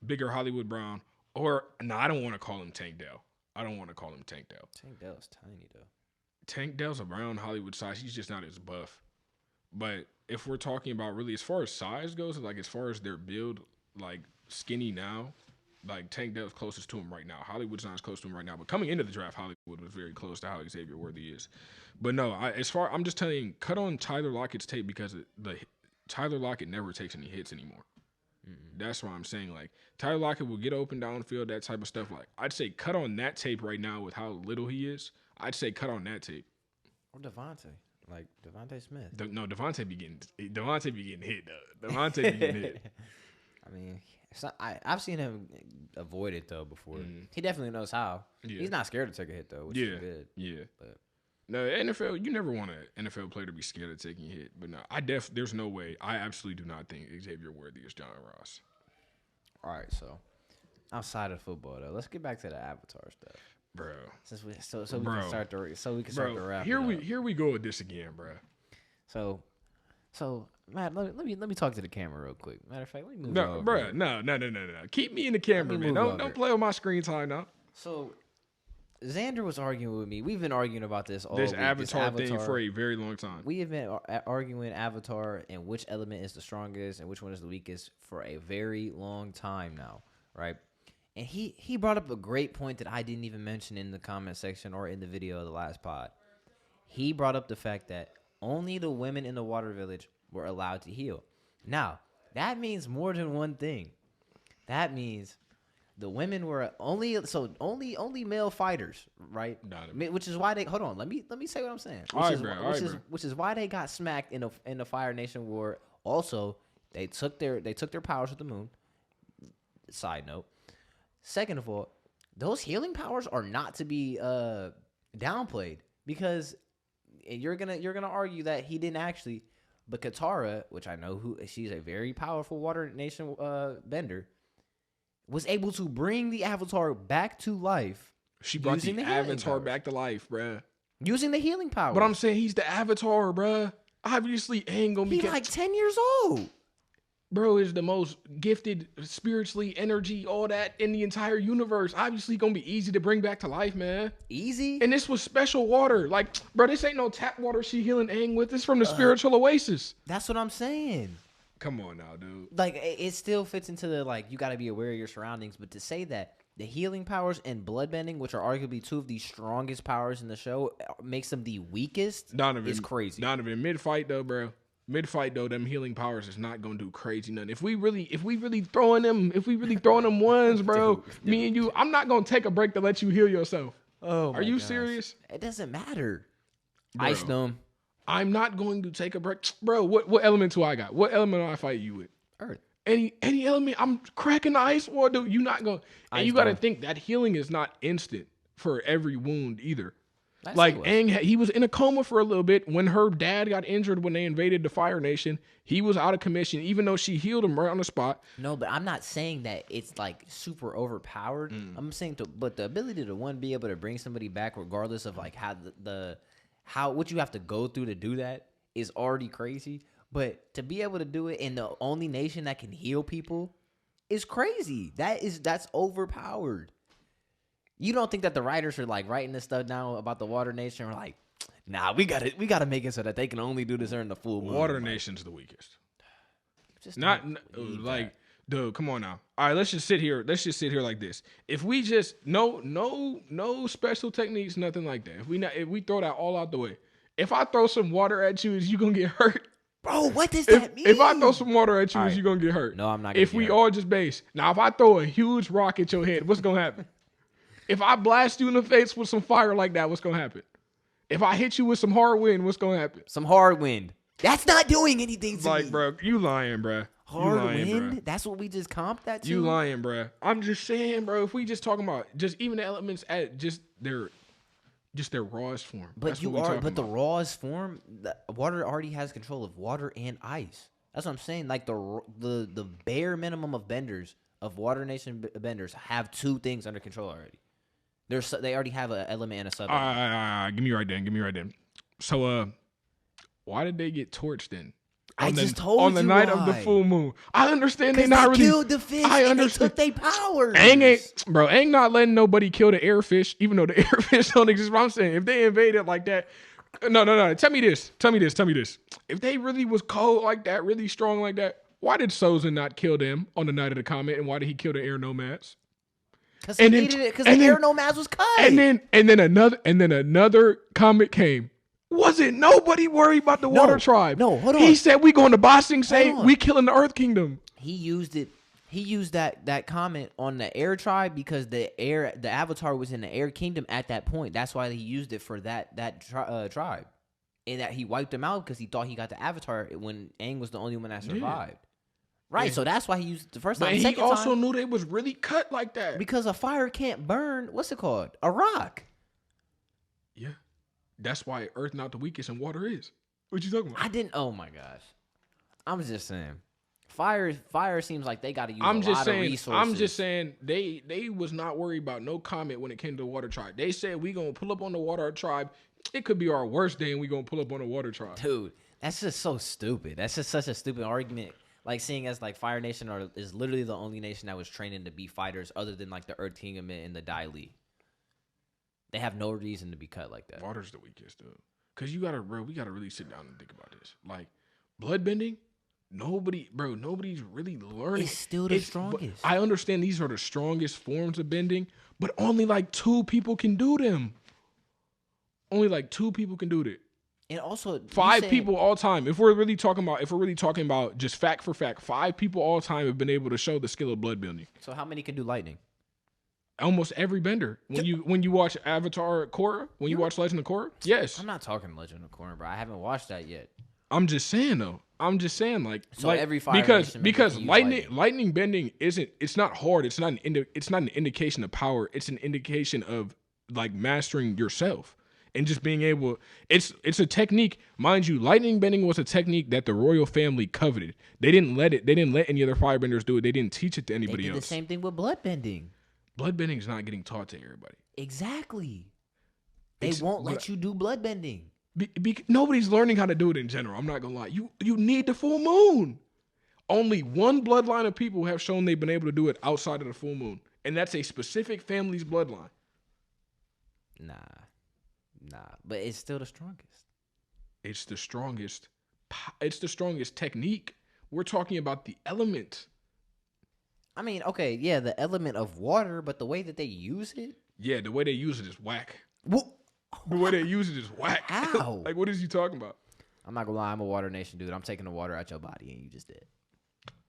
Speaker 2: bigger
Speaker 1: Hollywood Brown, or no, I don't want to call him Tank Dell. Tank
Speaker 2: Dell's tiny though.
Speaker 1: Tank Dell's a Brown Hollywood size. He's just not as buff. But if we're talking about really as far as size goes, like as far as their build, like skinny now, like Tank Dell's closest to him right now. Hollywood's not as close to him right now. But coming into the draft, Hollywood was very close to how Xavier Worthy is. But no, I'm just telling you, cut on Tyler Lockett's tape because Tyler Lockett never takes any hits anymore. Mm-hmm. That's why I'm saying, like, Tyler Lockett will get open downfield, that type of stuff. Like, I'd say cut on that tape right now with how little he is. I'd say cut on that tape.
Speaker 2: Or Devontae. Like, Devontae Smith.
Speaker 1: Devontae be getting hit, though. Devontae be getting hit.
Speaker 2: I mean, I've seen him avoid it, though, before. He definitely knows how. Yeah. He's not scared to take a hit, though, which is good.
Speaker 1: Yeah. But no, NFL, you never want an NFL player to be scared of taking a hit. But no, there's no way. I absolutely do not think Xavier Worthy is John Ross.
Speaker 2: All right, so outside of football, though, let's get back to the Avatar stuff.
Speaker 1: Bro.
Speaker 2: Since we can start the wrap.
Speaker 1: Here we go with this again, bro.
Speaker 2: So Matt, let me talk to the camera real quick. Matter of fact, let me move over.
Speaker 1: Bro, no. Keep me in the camera, man. Don't play on my screen time now.
Speaker 2: So Xander was arguing with me. We've been arguing about this all
Speaker 1: this
Speaker 2: week.
Speaker 1: Avatar thing for a very long time.
Speaker 2: We have been arguing Avatar and which element is the strongest and which one is the weakest for a very long time now, right? And he brought up a great point that I didn't even mention in the comment section or in the video of the last pod. He brought up the fact that only the women in the water village were allowed to heal. Now, that means more than one thing. That means the women were only male fighters, right? Which is why they hold on. Let me say what I'm saying. Which is why they got smacked in the Fire Nation war. Also, they took their powers with the moon. Side note. Second of all, those healing powers are not to be downplayed because you're gonna argue that he didn't actually, but Katara, which I know she's a very powerful Water Nation bender, was able to bring the Avatar back to life.
Speaker 1: She brought the Avatar back to life, bruh.
Speaker 2: Using the healing power.
Speaker 1: But I'm saying he's the Avatar, bruh. Obviously, ain't gonna be.
Speaker 2: He's like 10 years old.
Speaker 1: Bro is the most gifted spiritually, energy, all that in the entire universe. Obviously, gonna be easy to bring back to life, man.
Speaker 2: Easy?
Speaker 1: And this was special water. Like, bro, this ain't no tap water she healing Aang with. This from the spiritual oasis.
Speaker 2: That's what I'm saying.
Speaker 1: Come on now, dude.
Speaker 2: Like, it still fits into the, like, you got to be aware of your surroundings. But to say that the healing powers and bloodbending, which are arguably two of the strongest powers in the show, makes them the weakest is crazy.
Speaker 1: Donovan, mid-fight, though, bro. Them healing powers is not gonna do crazy nothing. If we really throwing them ones, bro, me and you, I'm not gonna take a break to let you heal yourself.
Speaker 2: Oh,
Speaker 1: are you serious?
Speaker 2: It doesn't matter.
Speaker 1: Bro,
Speaker 2: Ice them.
Speaker 1: I'm not going to take a break, bro. What element do I got? What element do I fight you with?
Speaker 2: Earth.
Speaker 1: Any element? I'm cracking the ice wall, dude. You not going? And you got to think that healing is not instant for every wound either. Like Aang, he was in a coma for a little bit when her dad got injured when they invaded the Fire Nation. He was out of commission, even though she healed him right on the spot.
Speaker 2: No, but I'm not saying that it's like super overpowered. I'm saying, but the ability to be able to bring somebody back, regardless of like how what you have to go through to do that, is already crazy. But to be able to do it in the only nation that can heal people is crazy. That's overpowered. You don't think that the writers are like writing this stuff down about the Water Nation? We're like, nah, we gotta make it so that they can only do this during the full moon.
Speaker 1: Water Nation's the weakest. Just not like, dude. Come on now. All right, let's just sit here like this. If we just no special techniques, nothing like that. If we throw that all out the way. If I throw some water at you, is you gonna get hurt?
Speaker 2: Bro, what does that mean?
Speaker 1: If I throw some water at you, is you gonna get hurt?
Speaker 2: No, I'm not.
Speaker 1: If we all just base. Now, if I throw a huge rock at your head, what's gonna happen? If I blast you in the face with some fire like that, what's going to happen? If I hit you with some hard wind, what's going to happen?
Speaker 2: Some hard wind. That's not doing anything to me.
Speaker 1: Like, bro, you lying, bro.
Speaker 2: Hard wind? Bro. That's what we just comped that to?
Speaker 1: You lying, bro. I'm just saying, bro, if we just talking about just even the elements at just their rawest form.
Speaker 2: But the rawest form, the water already has control of water and ice. That's what I'm saying. Like the bare minimum of benders of Water Nation benders have 2 things under control already. They already have an element and a sub.
Speaker 1: Give me right then. So, why did they get torched then?
Speaker 2: I just told you
Speaker 1: on the night of the full moon. I understand they not really
Speaker 2: killed the fish.
Speaker 1: I understand.
Speaker 2: They took their powers.
Speaker 1: Aang not letting nobody kill the airfish, even though the airfish don't exist. But I'm saying if they invaded like that, no. Tell me this. If they really was cold like that, really strong like that, why did Sozin not kill them on the night of the comet, and why did he kill the air nomads?
Speaker 2: Because he needed it. Because the air nomads was cut.
Speaker 1: And then another comet came. Wasn't nobody worried about the water tribe?
Speaker 2: No, hold on.
Speaker 1: He said we going to Ba Sing Se, we killing the Earth Kingdom.
Speaker 2: He used it. He used that comment on the air tribe because the Avatar was in the air kingdom at that point. That's why he used it for that tribe, and that he wiped them out because he thought he got the Avatar when Aang was the only one that survived. Yeah. Right, so that's why he used it the first time.
Speaker 1: But he also knew they was really cut like that
Speaker 2: because a fire can't burn. What's it called? A rock.
Speaker 1: Yeah. That's why Earth not the weakest and water is. What you talking about?
Speaker 2: Oh my gosh. I'm just saying. Fire seems like they got to use a lot of resources.
Speaker 1: I'm just saying they was not worried about no comet when it came to the water tribe. They said we going to pull up on the water tribe. It could be our worst day and we going to pull up on the water tribe.
Speaker 2: Dude, that's just so stupid. That's just such a stupid argument. Like seeing as like Fire Nation is literally the only nation that was training to be fighters other than like the Earth Kingdom and the Dai Li. They have no reason to be cut like that.
Speaker 1: Water's the weakest, dude. Because we got to really sit down and think about this. Like, bloodbending, nobody's really learning.
Speaker 2: It's still the strongest.
Speaker 1: I understand these are the strongest forms of bending, but only like 2 people can do them. Only like 2 people can do that.
Speaker 2: And also
Speaker 1: 5 people all time. If we're really talking about just fact for fact, 5 people all time have been able to show the skill of bloodbending.
Speaker 2: So how many can do lightning?
Speaker 1: Almost every bender. When you watch Avatar Korra, when you watch Legend of Korra, yes.
Speaker 2: I'm not talking Legend of Korra, bro. I haven't watched that yet.
Speaker 1: I'm just saying though.
Speaker 2: Every fire
Speaker 1: because lightning bending it's not hard. It's not an indication of power. It's an indication of like mastering yourself and just being able. It's a technique, mind you. Lightning bending was a technique that the royal family coveted. They didn't let any other firebenders do it. They didn't teach it to anybody else.
Speaker 2: The same thing with bloodbending.
Speaker 1: Bloodbending is not getting taught to everybody.
Speaker 2: Exactly. They won't let you do bloodbending.
Speaker 1: Nobody's learning how to do it in general. I'm not going to lie. You need the full moon. Only one bloodline of people have shown they've been able to do it outside of the full moon. And that's a specific family's bloodline.
Speaker 2: Nah. But it's still the strongest.
Speaker 1: It's the strongest technique. We're talking about the element.
Speaker 2: I mean, okay, yeah, the element of water, but the way that they use it?
Speaker 1: Yeah, the way they use it is whack.
Speaker 2: What?
Speaker 1: The way they use it is whack.
Speaker 2: How?
Speaker 1: Like, what is you talking about?
Speaker 2: I'm not gonna lie, I'm a Water Nation dude. I'm taking the water out your body, and you just did.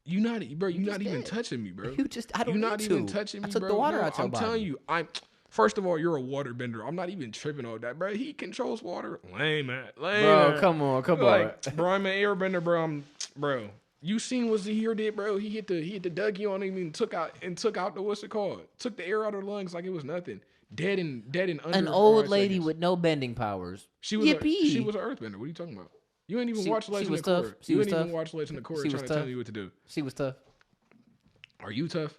Speaker 1: You're not even touching me, bro.
Speaker 2: You're not
Speaker 1: even touching me, bro.
Speaker 2: I took the water out your body.
Speaker 1: I'm telling you, first of all, you're a water bender. I'm not even tripping on that, bro. He controls water. Lame, man.
Speaker 2: Bro, come on.
Speaker 1: Bro, I'm an airbender, bro. Bro. You seen what Zahir did, bro? He hit the Dougie on him and took out the what's it called? Took the air out of her lungs like it was nothing. Dead and under.
Speaker 2: An old lady with no bending powers.
Speaker 1: She was an earthbender. What are you talking about? You ain't even watched Legend of Korra. You ain't even watched Legend of Korra trying to tell you what to do.
Speaker 2: She was tough.
Speaker 1: Are you tough?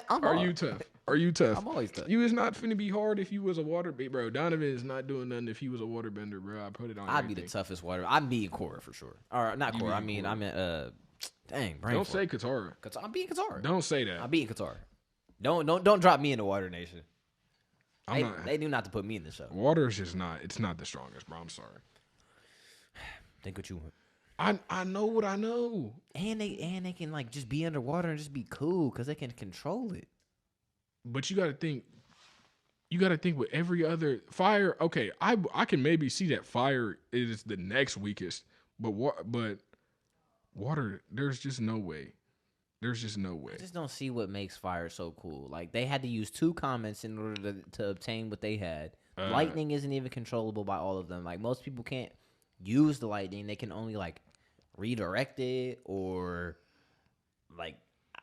Speaker 2: Are
Speaker 1: you tough?
Speaker 2: I'm always tough.
Speaker 1: You is not finna be hard if you was a water bender, bro. Donovan is not doing nothing if he was a water bender, bro. I put it on.
Speaker 2: I'd be the toughest water. I'm beating Korra for sure. Or not Korra. I mean, I'm at dang, brain.
Speaker 1: Don't say Katara.
Speaker 2: I'm beating Katara.
Speaker 1: Don't say that.
Speaker 2: I'm beating Katara. Don't drop me in the Water Nation. They knew not to put me in the show.
Speaker 1: Water is just not. It's not the strongest, bro. I'm sorry.
Speaker 2: Think what you want.
Speaker 1: I know what I know.
Speaker 2: And they can like just be underwater and just be cool because they can control it.
Speaker 1: But you got to think. You got to think with every other fire. Okay, I can maybe see that fire is the next weakest, but water. There's just no way. There's just no way.
Speaker 2: I just don't see what makes fire so cool. Like they had to use 2 comments in order to obtain what they had. Lightning isn't even controllable by all of them. Like most people can't use the lightning. They can only like redirect it or like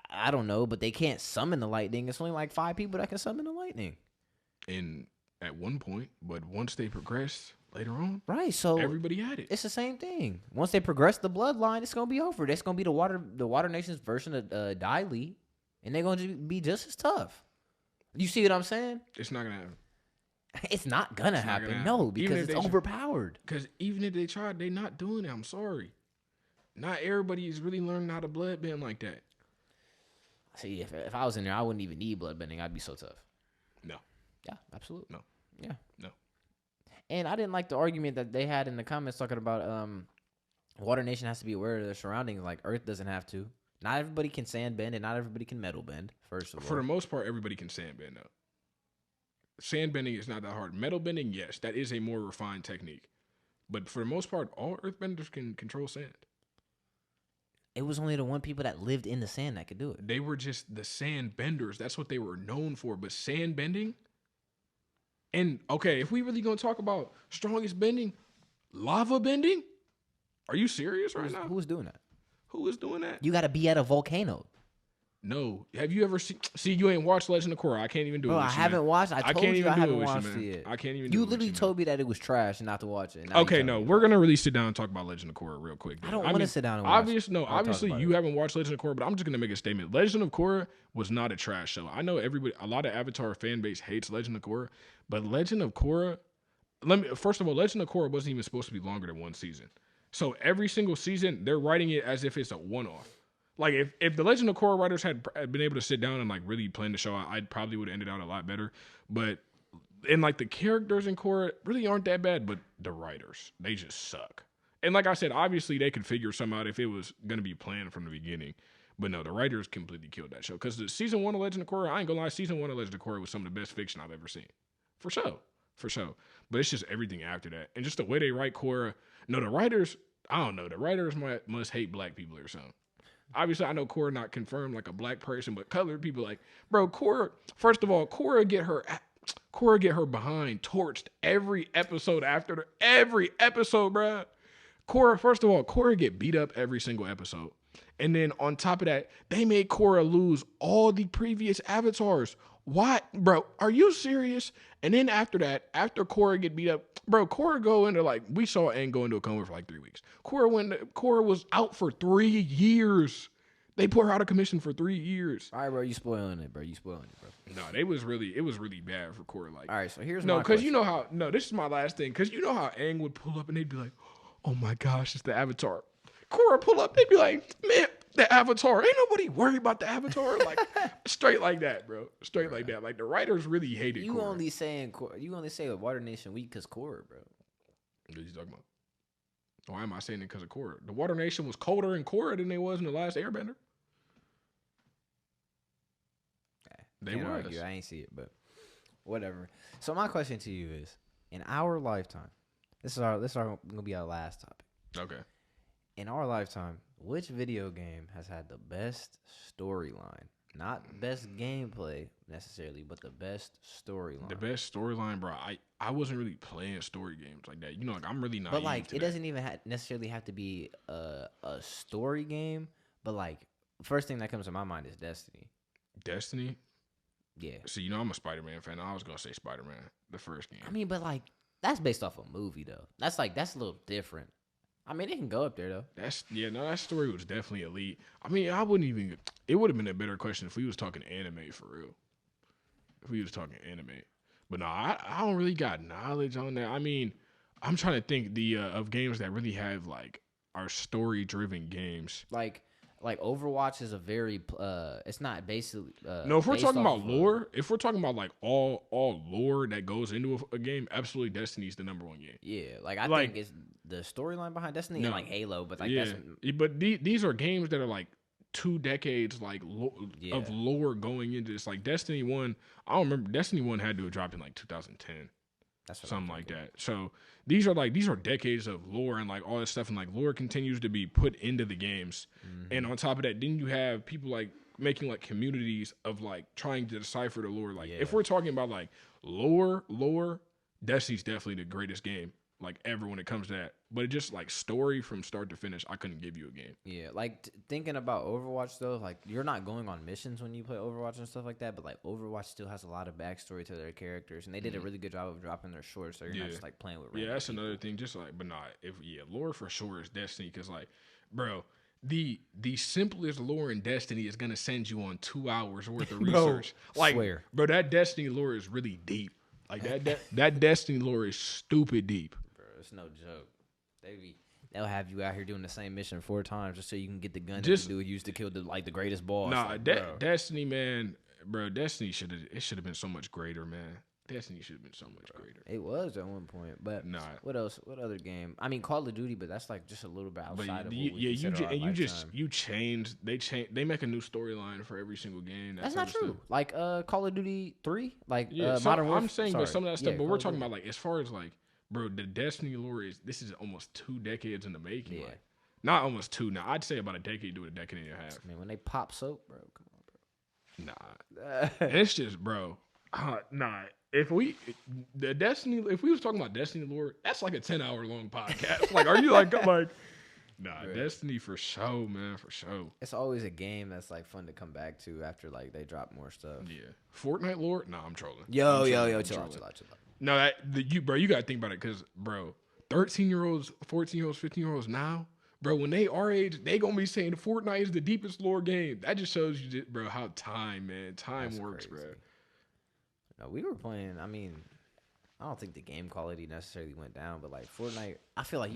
Speaker 2: I don't know, but they can't summon the lightning. It's only like 5 people that can summon the lightning.
Speaker 1: And at one point, but once they progress later on,
Speaker 2: right? So
Speaker 1: everybody had it.
Speaker 2: It's the same thing. Once they progress the bloodline, it's gonna be over. That's gonna be the Water Nation's version of Dai Li, and they're going to be just as tough. You see what I'm saying?
Speaker 1: It's not gonna happen.
Speaker 2: It's not gonna happen. No, because it's overpowered.
Speaker 1: Because even if they tried, they're not doing it. I'm sorry. Not everybody is really learning how to bloodbend like that.
Speaker 2: See, if I was in there, I wouldn't even need bloodbending. I'd be so tough.
Speaker 1: No.
Speaker 2: Yeah, absolutely.
Speaker 1: No.
Speaker 2: Yeah.
Speaker 1: No.
Speaker 2: And I didn't like the argument that they had in the comments talking about Water Nation has to be aware of their surroundings. Like Earth doesn't have to. Not everybody can sand bend, and not everybody can metal bend. First of all,
Speaker 1: for the most part, everybody can sand bend though. Sand bending is not that hard. Metal bending, yes, that is a more refined technique. But for the most part, all earthbenders can control sand.
Speaker 2: It was only the one people that lived in the sand that could do it.
Speaker 1: They were just the sand benders. That's what they were known for. But sand bending, and okay, if we really gonna talk about strongest bending, lava bending, are you serious right now?
Speaker 2: Who's doing that?
Speaker 1: Who is doing that?
Speaker 2: You got to be at a volcano.
Speaker 1: No. Have you ever seen? See, you ain't watched Legend of Korra. I can't even do it.
Speaker 2: Bro,
Speaker 1: I
Speaker 2: haven't watched. I told you I haven't watched it yet.
Speaker 1: I can't even. Do
Speaker 2: You
Speaker 1: it
Speaker 2: literally told me that it was trash and not to watch it.
Speaker 1: Okay, no, we're gonna really sit down and talk about Legend of Korra real quick.
Speaker 2: I don't want to sit down and watch.
Speaker 1: Obviously, you haven't watched Legend of Korra, but I'm just gonna make a statement. Legend of Korra was not a trash show. I know a lot of Avatar fan base hates Legend of Korra, but Legend of Korra. First of all, Legend of Korra wasn't even supposed to be longer than one season. So every single season, they're writing it as if it's a one-off. Like, if the Legend of Korra writers had been able to sit down and, like, really plan the show, I probably would have ended out a lot better. But, and, like, the characters in Korra really aren't that bad, but the writers, they just suck. And like I said, obviously, they could figure something out if it was going to be planned from the beginning. But, no, the writers completely killed that show. Because the season 1 of Legend of Korra, I ain't gonna lie, season 1 of Legend of Korra was some of the best fiction I've ever seen. For sure. But it's just everything after that. And just the way they write Korra. No, the writers, I don't know. The writers must hate black people or something. Obviously, I know Korra not confirmed like a black person, but colored people like, bro, Korra, first of all, Korra get her behind torched every episode every episode, bro. Korra, first of all, Korra get beat up every single episode. And then on top of that, they made Korra lose all the previous avatars. Why, bro? Are you serious? And then after that, after Korra get beat up, bro, Korra go into like, we saw Aang go into a coma for like 3 weeks. Korra was out for 3 years. They put her out of commission for 3 years.
Speaker 2: All right, bro, you spoiling it, bro.
Speaker 1: No, it was really bad for Korra. Like,
Speaker 2: all right, so here's
Speaker 1: my question. This is my last thing. Because you know how Aang would pull up and they'd be like, oh my gosh, it's the Avatar. Korra pull up, they'd be like, man, the Avatar. Ain't nobody worried about the Avatar. Like, straight like that, bro. Straight like that. Like, the writers really hated Korra.
Speaker 2: You only say Water Nation weak because Korra, bro.
Speaker 1: What are you talking about? Why am I saying it because of Korra? The Water Nation was colder in Korra than they was in the last Airbender. They was.
Speaker 2: Argue. I ain't see it, but whatever. So my question to you is, in our lifetime, this is gonna be our last topic.
Speaker 1: Okay.
Speaker 2: In our lifetime, which video game has had the best storyline? Not best gameplay necessarily, but the best storyline.
Speaker 1: The best storyline, bro. I wasn't really playing story games like that. You know, like I'm really not.
Speaker 2: But like, it doesn't even necessarily have to be a story game. But like, first thing that comes to my mind is Destiny.
Speaker 1: Destiny.
Speaker 2: Yeah.
Speaker 1: So you know, I'm a Spider-Man fan. I was gonna say Spider-Man, the first game.
Speaker 2: I mean, but like, that's based off a movie though. That's a little different. I mean, it can go up there though.
Speaker 1: That story was definitely elite. I mean, it would have been a better question if we was talking anime for real. If we was talking anime. But no, I don't really got knowledge on that. I mean, I'm trying to think of games that really have like are story driven games.
Speaker 2: Like Overwatch is a very it's not basically
Speaker 1: no, if we're talking about lore, if we're talking about like all lore that goes into a game, absolutely Destiny's the number one game.
Speaker 2: Yeah, like I think it's the storyline behind Destiny and like Halo, but like
Speaker 1: but these are games that are like 2 decades like of lore going into this. Like Destiny 1, I don't remember, Destiny 1 had to have dropped in like 2010. That's something like that. So these are decades of lore and like all this stuff, and like lore continues to be put into the games. Mm-hmm. And on top of that, then you have people like making like communities of like trying to decipher the lore. Like if we're talking about like lore, Destiny's definitely the greatest game like ever when it comes to that. But it just like story from start to finish, I couldn't give you a game.
Speaker 2: Yeah, like thinking about Overwatch though, like you're not going on missions when you play Overwatch and stuff like that, but like Overwatch still has a lot of backstory to their characters, and they did a really good job of dropping their shorts, so you're not just like playing with.
Speaker 1: Yeah, that's people. Another thing. Just like, but not lore for sure is Destiny, because like, bro, the simplest lore in Destiny is gonna send you on 2 hours worth of
Speaker 2: Bro,
Speaker 1: research. Like,
Speaker 2: swear.
Speaker 1: bro, that Destiny lore is really deep. Like that Destiny lore is stupid deep.
Speaker 2: Bro, it's no joke. They'll have you out here doing the same mission 4 times just so you can get the gun that the dude used to kill the greatest boss.
Speaker 1: Nah,
Speaker 2: like,
Speaker 1: Destiny, man, bro, Destiny should have been so much greater, man. Destiny should have been so much greater.
Speaker 2: It was at one point, but what else? What other game? I mean, Call of Duty, but that's like just a little bit outside of what we consider our lifetime.
Speaker 1: They make a new storyline for every single game.
Speaker 2: That's not true. Like Call of Duty 3, like
Speaker 1: Modern
Speaker 2: Warfare.
Speaker 1: I'm saying, but some of that stuff. But we're talking about like as far as like, bro, the Destiny lore this is almost 2 decades in the making. Yeah, like, not almost 2 now. I'd say about a decade to a decade and a half.
Speaker 2: Man, when they pop soap, bro, come on,
Speaker 1: bro. Nah, it's just, bro. Nah. If we was talking about Destiny lore, that's like a 10-hour long podcast. Like, are you like nah, right. Destiny for sure, man, for sure.
Speaker 2: It's always a game that's like fun to come back to after like they drop more stuff.
Speaker 1: Yeah, Fortnite lore? Nah, I'm trolling.
Speaker 2: Yo, chill out.
Speaker 1: No, you gotta think about it, cause bro, 13-year-olds, 14-year-olds, 15-year-olds now, bro, when they our age, they gonna be saying Fortnite is the deepest lore game. That just shows you, bro, how time works, crazy. Bro.
Speaker 2: No, we were playing. I mean, I don't think the game quality necessarily went down, but like Fortnite, I feel like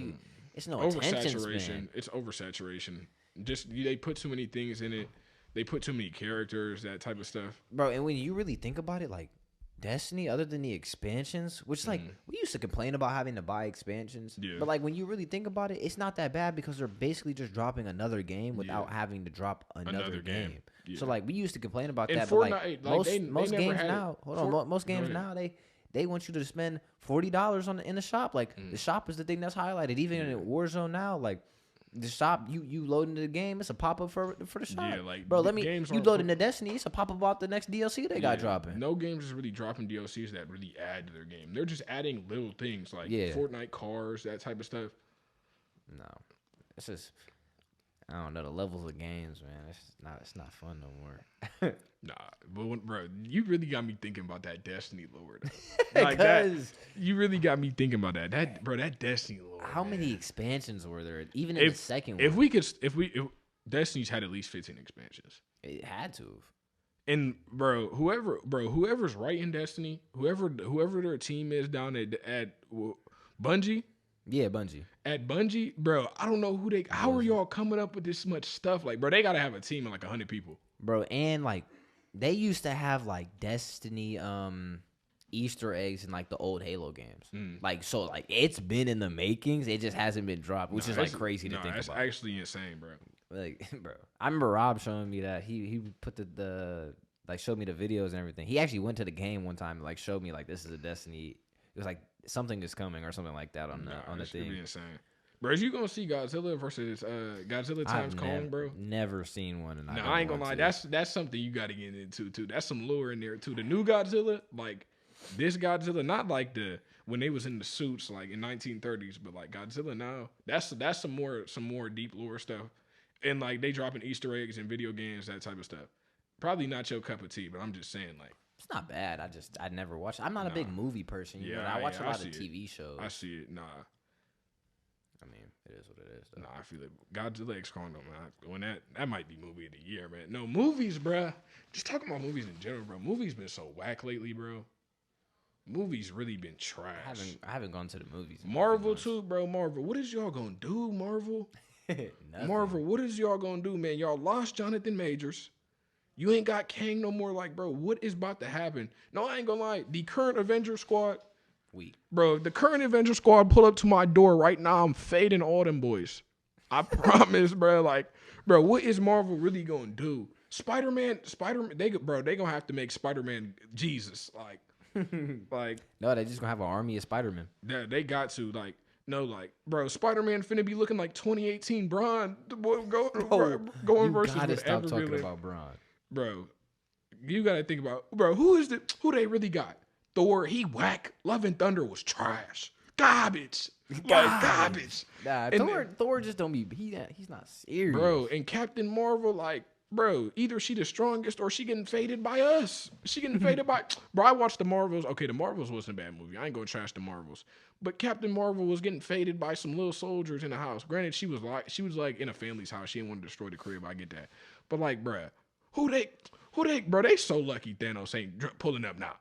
Speaker 2: it's no attention span.
Speaker 1: It's oversaturation. Just they put too many things in it. They put too many characters, that type of stuff,
Speaker 2: bro. And when you really think about it, like Destiny, other than the expansions, which like we used to complain about having to buy expansions, but like when you really think about it, it's not that bad because they're basically just dropping another game without having to drop another game. Yeah. So like we used to complain about that,
Speaker 1: Fortnite,
Speaker 2: but like most games now, most games now they want you to spend $40 in the shop. Like the shop is the thing that's highlighted. Even in Warzone now, like the shop, you load into the game, it's a pop up for the shop. Yeah, like bro, you load into Destiny, it's a pop up about the next DLC they got dropping.
Speaker 1: No games is really dropping DLCs that really add to their game. They're just adding little things like Fortnite cars, that type of stuff.
Speaker 2: No, it's just. I don't know, the levels of games, man. It's not fun no more.
Speaker 1: Nah, but bro, you really got me thinking about that Destiny lore. Like that, you really got me thinking about that. That Destiny lore.
Speaker 2: How many expansions were there? Even in the second one.
Speaker 1: If Destiny's had at least 15 expansions.
Speaker 2: It had to have.
Speaker 1: And whoever's writing Destiny, whoever their team is down at Bungie.
Speaker 2: Yeah, Bungie.
Speaker 1: At Bungie, bro, I don't know how are y'all coming up with this much stuff? Like, bro, they gotta have a team of like 100 people.
Speaker 2: Bro, and like they used to have like Destiny Easter eggs in like the old Halo games. Like, so like it's been in the makings, it just hasn't been dropped, which is like crazy to think about.
Speaker 1: That's actually insane, bro.
Speaker 2: Like, bro, I remember Rob showing me that he put the like showed me the videos and everything. He actually went to the game one time and like showed me like this is a Destiny. It was like something is coming or something like that on the thing.
Speaker 1: Be insane. Bro, is you gonna see Godzilla versus Godzilla times Kong, bro?
Speaker 2: Never seen one. And
Speaker 1: I ain't gonna lie. That's something you got to get into too. That's some lore in there too. The new Godzilla, like this Godzilla, not like when they was in the suits like in 1930s, but like Godzilla now. That's some more deep lore stuff, and like they dropping Easter eggs in video games, that type of stuff. Probably not your cup of tea, but I'm just saying like.
Speaker 2: It's not bad. I never watched. I'm not a big movie person. You know? I watch a lot of TV shows.
Speaker 1: I see it. Nah.
Speaker 2: I mean, it is what it is. Though.
Speaker 1: Nah, I feel like Godzilla X Kong, man. When that might be movie of the year, man. No, movies, bruh. Just talking about movies in general, bro. Movies been so whack lately, bro. Movies really been trash.
Speaker 2: I haven't gone to the movies.
Speaker 1: Marvel too, bro. Marvel. What is y'all gonna do, Marvel? Marvel, what is y'all gonna do, man? Y'all lost Jonathan Majors. You ain't got Kang no more. Like, bro, what is about to happen? No, I ain't gonna lie. The current Avenger squad, bro, the current Avenger squad pull up to my door right now. I'm fading all them boys. I promise, bro. Like, bro, what is Marvel really gonna do? Spider-Man, they gonna have to make Spider-Man Jesus. Like,
Speaker 2: no, they just gonna have an army of Spider-Man.
Speaker 1: They got to bro, Spider-Man finna be looking like 2018 Braun. Going versus
Speaker 2: whatever. Stop talking about Braun.
Speaker 1: Bro, you gotta think about, bro, who they really got? Thor, he whack. Love and Thunder was trash. Garbage. Like garbage.
Speaker 2: Nah, Thor just don't be, he's not serious.
Speaker 1: Bro, and Captain Marvel, like, bro, either she the strongest or she getting faded by us. She getting faded by, bro. I watched the Marvels. Okay, the Marvels wasn't a bad movie. I ain't gonna trash the Marvels, but Captain Marvel was getting faded by some little soldiers in the house. Granted, she was like in a family's house. She didn't want to destroy the crib. I get that, but like, bro, bro, they so lucky Thanos ain't pulling up now.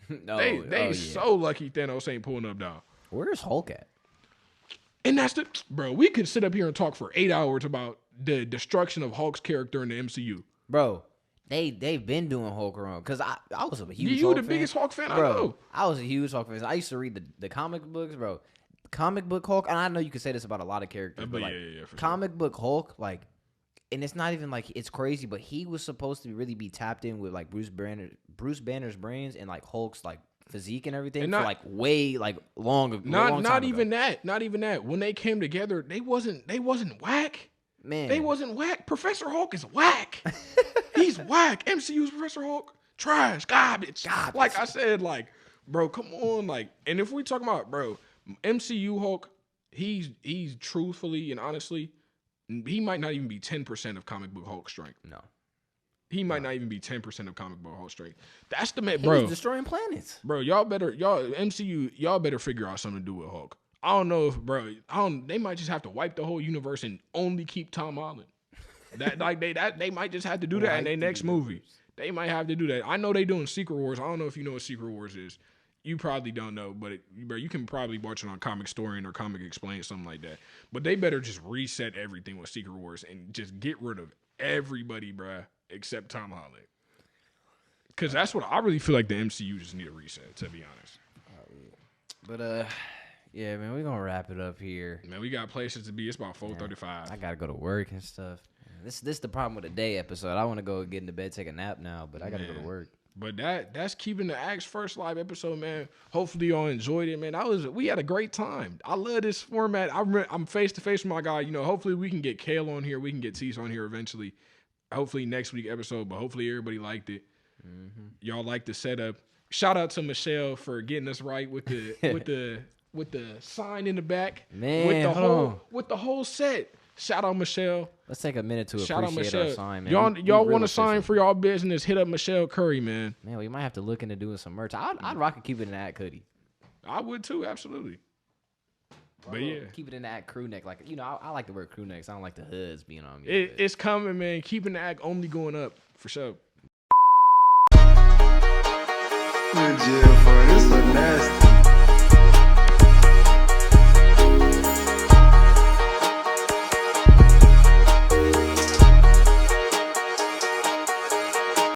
Speaker 2: No,
Speaker 1: they so lucky Thanos ain't pulling up now.
Speaker 2: Where's Hulk at?
Speaker 1: And that's bro. We could sit up here and talk for 8 hours about the destruction of Hulk's character in the MCU.
Speaker 2: Bro, they've been doing Hulk wrong. Because I was a huge
Speaker 1: you
Speaker 2: Hulk
Speaker 1: the
Speaker 2: fan.
Speaker 1: biggest Hulk fan,
Speaker 2: bro,
Speaker 1: I know.
Speaker 2: I was a huge Hulk fan. I used to read the comic books, bro. Comic book Hulk, and I know you could say this about a lot of characters, but like,
Speaker 1: for
Speaker 2: comic book Hulk, like, and it's not even like it's crazy, but he was supposed to really be tapped in with like Bruce Banner's brains and like Hulk's like physique and everything and for like way like long.
Speaker 1: Not even that. When they came together, they wasn't whack.
Speaker 2: Man,
Speaker 1: they wasn't whack. Professor Hulk is whack. He's whack. MCU's Professor Hulk, trash, garbage. Like I said, like, bro, come on, like, and if we talking about, bro, MCU Hulk, he's truthfully and honestly, he might not even be 10% of comic book Hulk strength.
Speaker 2: No.
Speaker 1: He might not even be 10% of comic book Hulk strength. That's the man,
Speaker 2: he
Speaker 1: bro.
Speaker 2: Was destroying planets.
Speaker 1: Bro, MCU, y'all better figure out something to do with Hulk. I don't know if, bro, they might just have to wipe the whole universe and only keep Tom Holland. They might just have to do that in their next movie. They might have to do that. I know they doing Secret Wars. I don't know if you know what Secret Wars is. You probably don't know, but bro, you can probably watch it on Comic Historian or Comic Explain, something like that. But they better just reset everything with Secret Wars and just get rid of everybody, bro, except Tom Holland. Because that's what I really feel like the MCU just need a reset, to be honest.
Speaker 2: But yeah, man, we're gonna wrap it up here.
Speaker 1: Man, we got places to be. It's about 4:35.
Speaker 2: I gotta go to work and stuff. This is the problem with the day episode. I want to go get into bed, take a nap now, but I gotta go to work.
Speaker 1: But that's keeping the Axe first live episode, man. Hopefully y'all enjoyed it, man. We had a great time. I love this format. I'm face to face with my guy. You know, hopefully we can get Kale on here. We can get Tease on here eventually. Hopefully next week episode, but hopefully everybody liked it. Mm-hmm. Y'all liked the setup. Shout out to Michelle for getting us right with the with the sign in the back.
Speaker 2: Man,
Speaker 1: with the whole set. Shout out Michelle.
Speaker 2: Let's take a minute to appreciate our sign, man.
Speaker 1: Y'all want a sign for y'all business? Hit up Michelle Curry, man.
Speaker 2: Man, we might have to look into doing some merch. I'd rock and keep it in that hoodie.
Speaker 1: I would too, absolutely. But yeah,
Speaker 2: keep it in that crew neck. Like, you know, I like to wear crew necks. I don't like the hoods being on me.
Speaker 1: It's coming, man. Keeping the act only going up for sure.
Speaker 3: In jail for this look nasty.